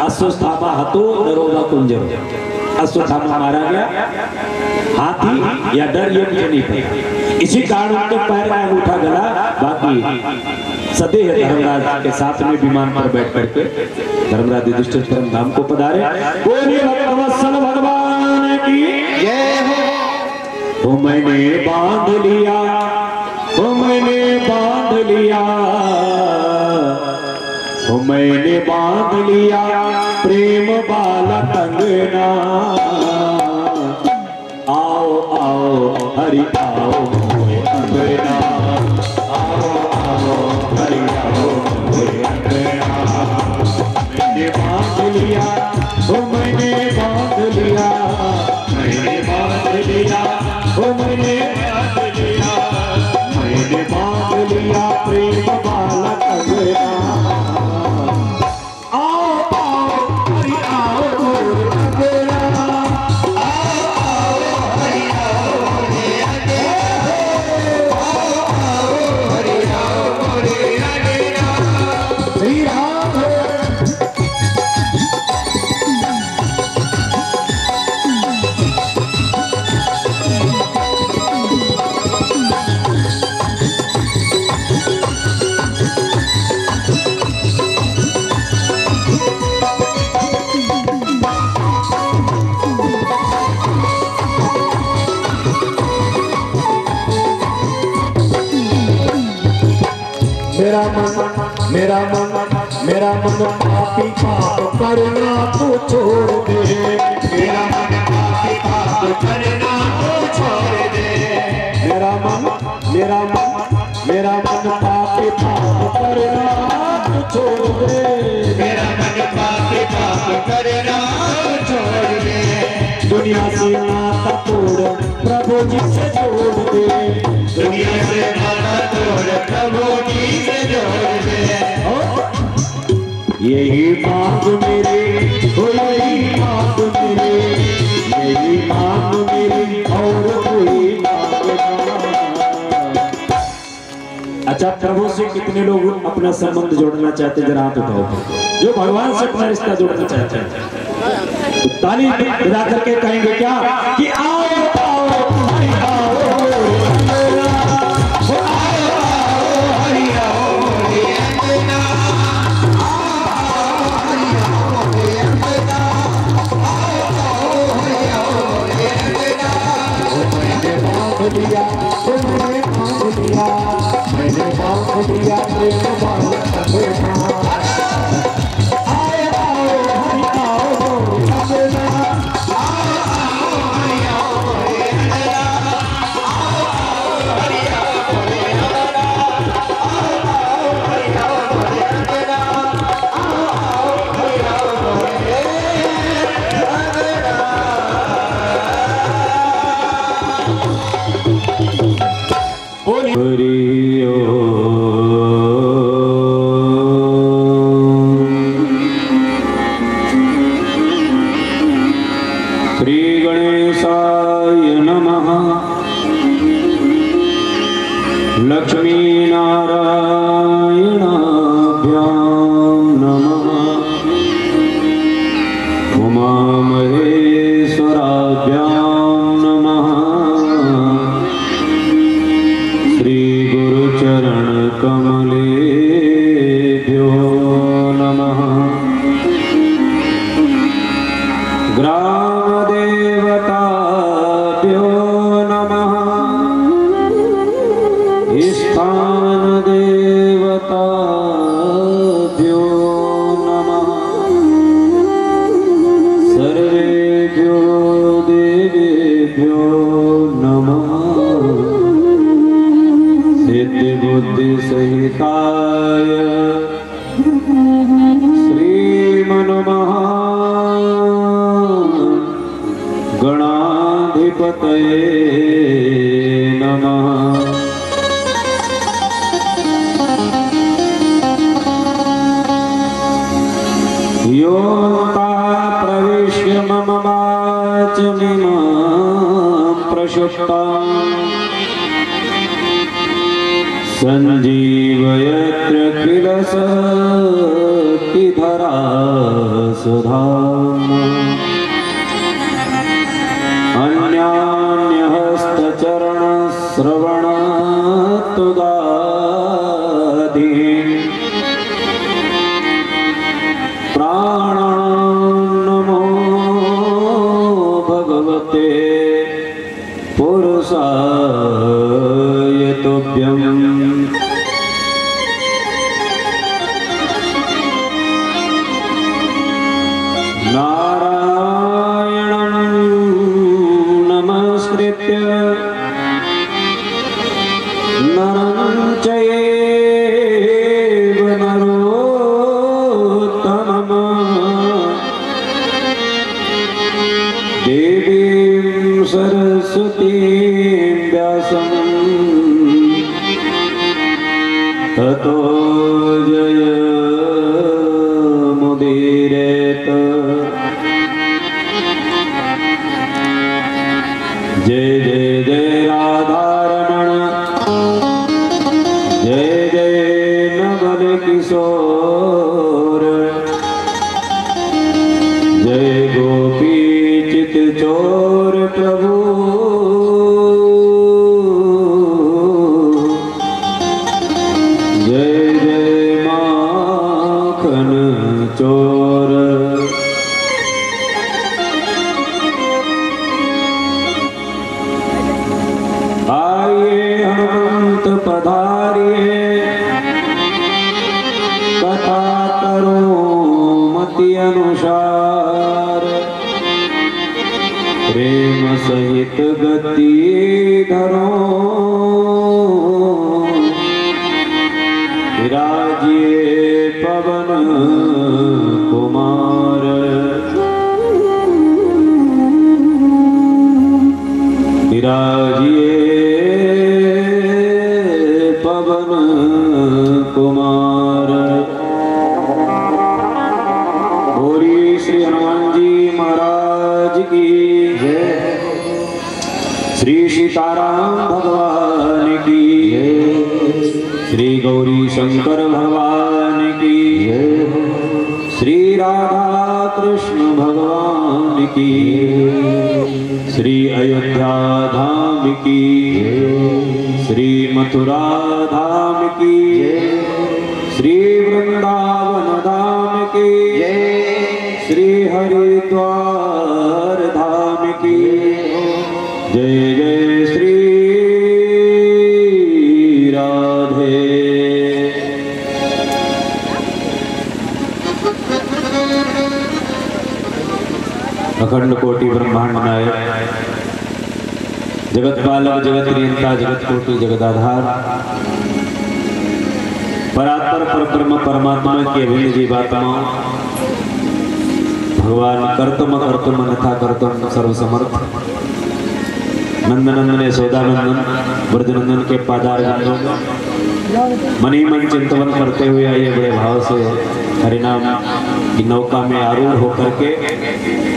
अश्वत्थामा हतो नरोवा कुंजरो, अश्वत्थामा मारा गया, हाथी या डर ये मुझे नहीं पता, इसी कारण उनके पैर का अंगूठा गला। बाकी सदैव धर्मराज के साथ में विमान पर बैठ करके धर्मराज युधिष्ठिर परम धाम को पधारे। बोलिए भक्तवत्सल भगवान की जय हो। वो मैंने बांध लिया, वो मैंने बांध लिया, वो मैंने बांध लिया प्रेम बाला कंगना। आओ आओ हरि आओ अंगना, आओ आओ हरि आओ अंगना। मैंने बांध लिया, वो मैंने बांध लिया, मैंने बांध लिया, वो मैंने बांध लिया, मैंने बांध लिया प्रेम बाला कंगना। मेरा मन पापी पाप करना तो छोड़ दे, मेरा मन पापी पाप करना तो छोड़ दे। मेरा मन पापी पाप करना तो छोड़ दे, मेरा मन पापी पाप करना तो छोड़ दे। दुनिया से नाता तोड़ प्रभु जी से जोड़ दे, दुनिया से नाता तोड़ प्रभु जी से जोड़ दे। यही मांग मेरे, यही मांग मेरे, यही मांग मेरी और कोई मांग ना। अच्छा, प्रभु से कितने लोग अपना संबंध जोड़ना चाहते हैं? जरा हाथ उठाओ जो भगवान से अपना रिश्ता जोड़ना चाहते हैं। तो ताली बजा करके कहेंगे क्या कि आओ आओ हरि आओ, दिया तुमने मांग दिया, मैंने मांग दिया प्रेम बाला कंगना। आओ आओ हरि आओ अंगना, आओ आओ हरि आओ अंगना, आओ आओ हरि आओ अंगना, आओ आओ हरि आओ अंगना, आओ आओ हरि आओ अंगना। श्री गणेशाय नमः। लक्ष्मी नारायणाभ्यां नमः। उमा महेश्वराभ्यां नमः। श्री गुरुचरण कमलेभ्यो नमः। ग्रामदेव स्थान देवताभ्यो नमः सर्वेभ्यो देवेभ्यो नमः सिद्धिबुद्धिसहिताय गणाधिपतये नमः। योऽन्तः प्रविश्य मम वाचमिमां प्रशुप्तां सञ्जीवयत्र किल शक्तिधरा सुधाम्ना अन्यान्यहस्तचरणश्रवणत्वगादीन् प्राणान् नमो भगवते पुरुषाय तुभ्यम्। नरं चैव नरोत्तमम् देवीं सरस्वतीं व्यासं ततो जयमुदीरयेत्। जय जय जय राधारमण जय जय नवल किशोर जय गोपी चित चोर प्रभु जय जय माखन चोर। आइए हनुमंत पधारिए कथा करो मति अनुसार प्रेम सहित गति धरो विराजिए पवन कुमार। विराजिए पवन कुमार। गौरी श्री हनुमान जी महाराज की जय। श्री सीताराम भगवान की जय। श्री गौरी शंकर भगवान की जय। श्री राधा कृष्ण भगवान की श्री अयोध्या धाम की श्री मथुरा धाम की श्री वृंदावन धाम की श्री हरिद्वार धाम की जय जय श्री राधे। अखंड कोटि ब्रह्मांड नायक जगत पालक जगत नियंता जगत कोटि जगदाधार परात्पर परब्रह्म परमात्मा की अभिन्न जीवात्मा भगवान कर्तम कर्तम अन्यथा कर्तम सर्वसमर्थ नंदनंदन यशोदानंदन ब्रजनंदन के पादारविंदों मनी मन चिंतन करते हुए आइए बड़े भाव से हरिनाम की नौका में आरूढ़ होकर के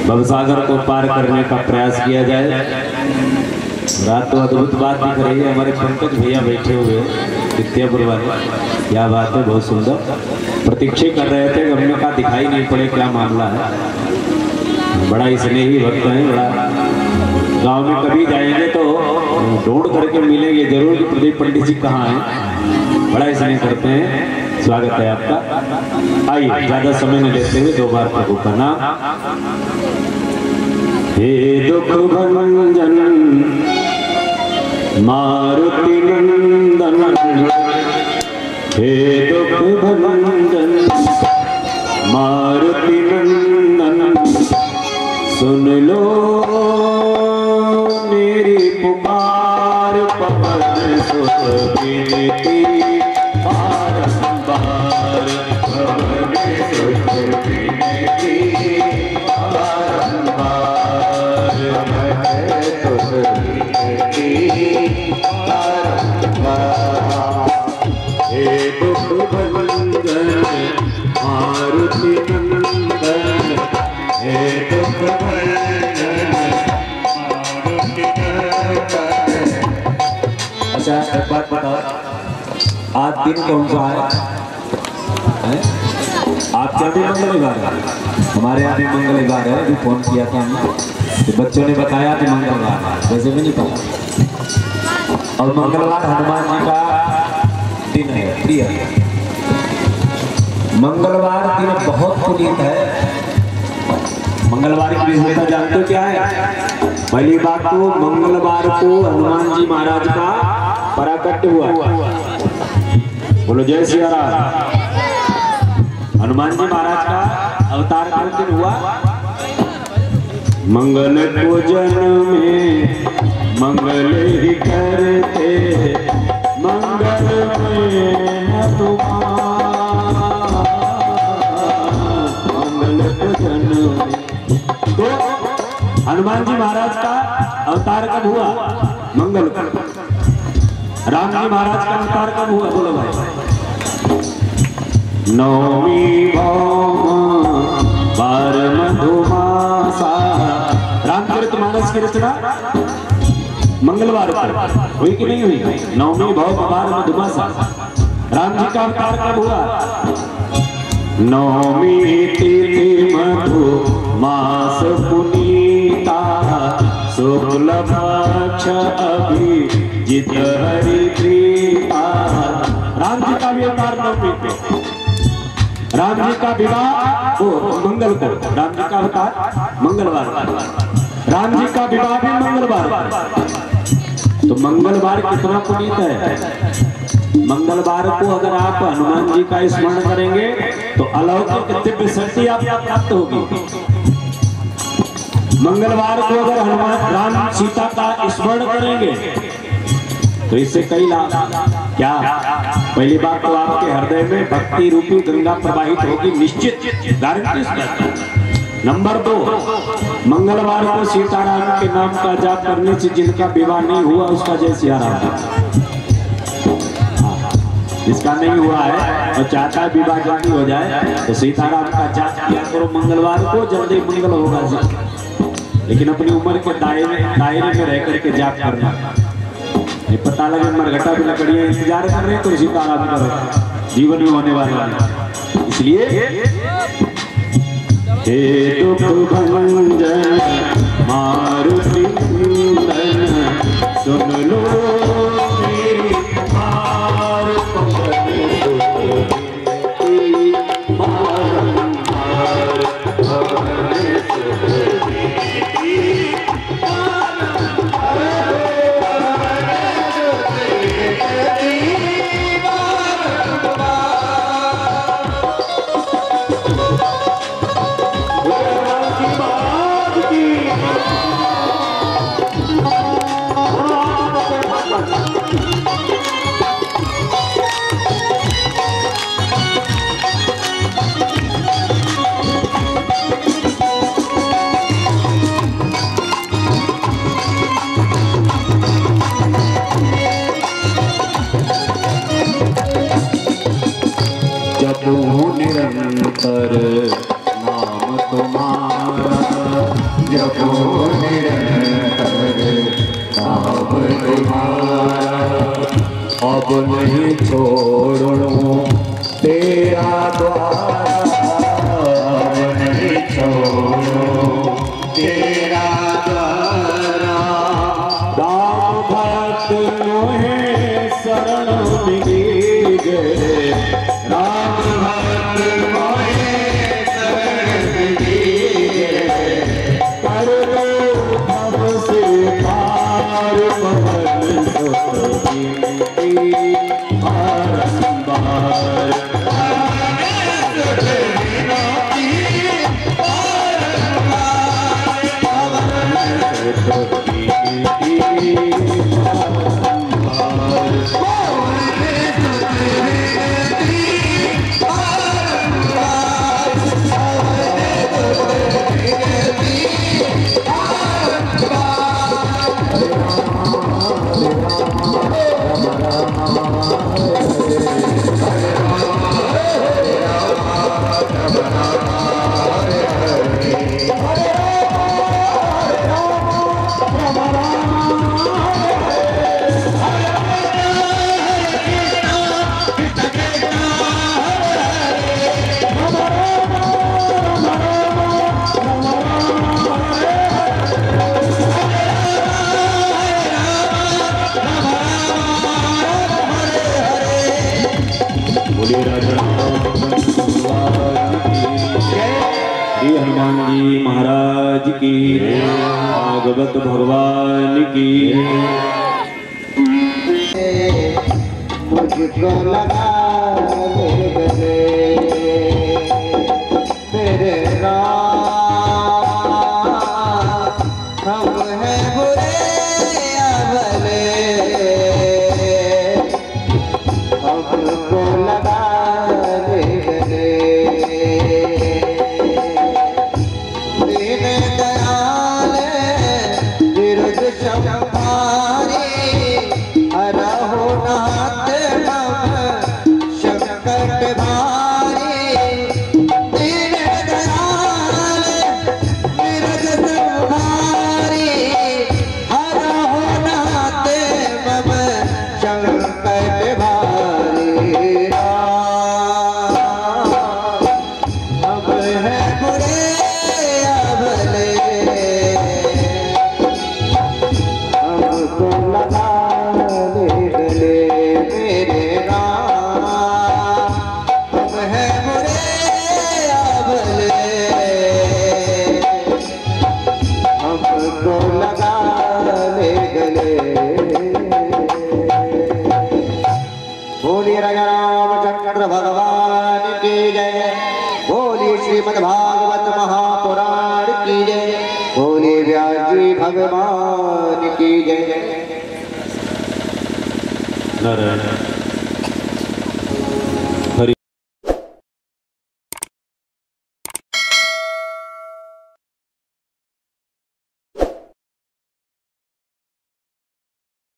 भवसागर को पार करने का प्रयास किया जाए। रात तो अद्भुत बात दिख रही है। हमारे पंकज भैया बैठे हुए विद्यापुर वाले, क्या बात है, बहुत सुंदर प्रतीक्षा कर रहे थे। हमने कहा दिखाई नहीं पड़े, क्या मामला है। बड़ा ही स्नेही भक्त है। बड़ा गांव में कभी जाएंगे तो ढूंढ करके मिलेंगे जरूर कि प्रदीप पंडित जी कहाँ हैं। बड़ा ही स्नेह करते हैं। स्वागत है आपका। आइए ज्यादा समय न लेते हुए दो बार प्रभु का नाम। हे दुख भंजन मारुति नंदन हे दुख भंजन मारुति नंदन, सुन लो मेरी पुकार, पवन सुत विनती बारंबार, पवन सुत विनती बारंबार, पवन सुत विनती बारंबार। हे दुख भंजन मारुति नंदन, हे दुख भंजन मारुति नंदन। अच्छा एक बात बताओ, आज दिन कौन सा है? आपके यहाँ भी मंगलवार है, हमारे यहाँ भी मंगलवार है। अभी फोन किया था हमने तो बच्चों ने बताया कि मंगलवार है, वैसे भी नहीं पता। और मंगलवार हनुमान जी का दिन है, प्रिय मंगलवार दिन बहुत पुनीत है। मंगलवार की विशेषता जानते हो क्या है? पहली बात तो मंगलवार को हनुमान जी महाराज का पराकट्य हुआ। बोलो जय सिया राम। हनुमान जी महाराज का अवतार कौन दिन हुआ? मंगल को जन्म में मंगल ही करते, मंगल में मंगल को जन्म में। तो हनुमान जी महाराज का अवतार कब हुआ? मंगल को। राम जी महाराज का अवतार कब हुआ? बोलो भाई। नवमी बार मधुमासा, रामचरितमानस की रचना मंगलवार को हुई कि नहीं हुई? नवमी बार मधुमासा। राम जी का अवतार कब हुआ? नवमी तिथि मधु मास पुनीता, शुक्ल पक्ष अभिजित हरि प्रीता। राम जी का भी अवतार नवमी पे। राम जी का विवाह वो मंगल को, राम जी का अवतार मंगलवार। राम जी का विवाह भी मंगलवार। तो मंगलवार कितना पुनीत है। मंगलवार को अगर आप हनुमान जी का स्मरण करेंगे तो अलौकिक दिव्य शक्ति आपको प्राप्त होगी। मंगलवार को अगर हनुमान राम सीता का स्मरण करेंगे तो इससे कई लाभ। क्या? पहली बात तो आपके हृदय में भक्ति रूपी गंगा प्रवाहित होगी, निश्चित गारंटी। नंबर 2, मंगलवार को सीताराम के नाम का जाप करने से जिनका विवाह नहीं हुआ उसका जय सिया राम। जिसका नहीं हुआ है और चाहता है विवाह जल्दी हो जाए तो सीताराम का जाप किया करो मंगलवार को, जल्दी मंगल होगा। लेकिन अपनी उम्र के दायरे में रह करके जाप करना। ये पता लगे मरघटा भी लकड़ियां इंतजार कर रहे तो सीताराम करो, जीवन में होने वाला है। इसलिए हे दुख भंजन मारुति नंदन, सुन लो मेरी पुकार, पवन सुत विनती बारंबार, पवन सुत विनती निरंतर नाम तुम्हारा, जपो निरंतर नाम तुम्हारा, अब नहीं छोड़ो तेरा द्वारा, अब नहीं छोड़ो तेरा द्वारा। राम भक्त मोहे शरण मिली गए, राम भक्त मोहे शरण मिली गए, कर लो अब से पार, पवन सुत विनती बारंबार। हनुमान जी महाराज की, भागवत भगवान की। मुझको लगा मेरे हम हैं बुरे अवले, हमको लगा भगवान की जय। बोली श्रीमद् भागवत महापुराण की जय। बोली व्यास जी भगवान की जय। नारायण।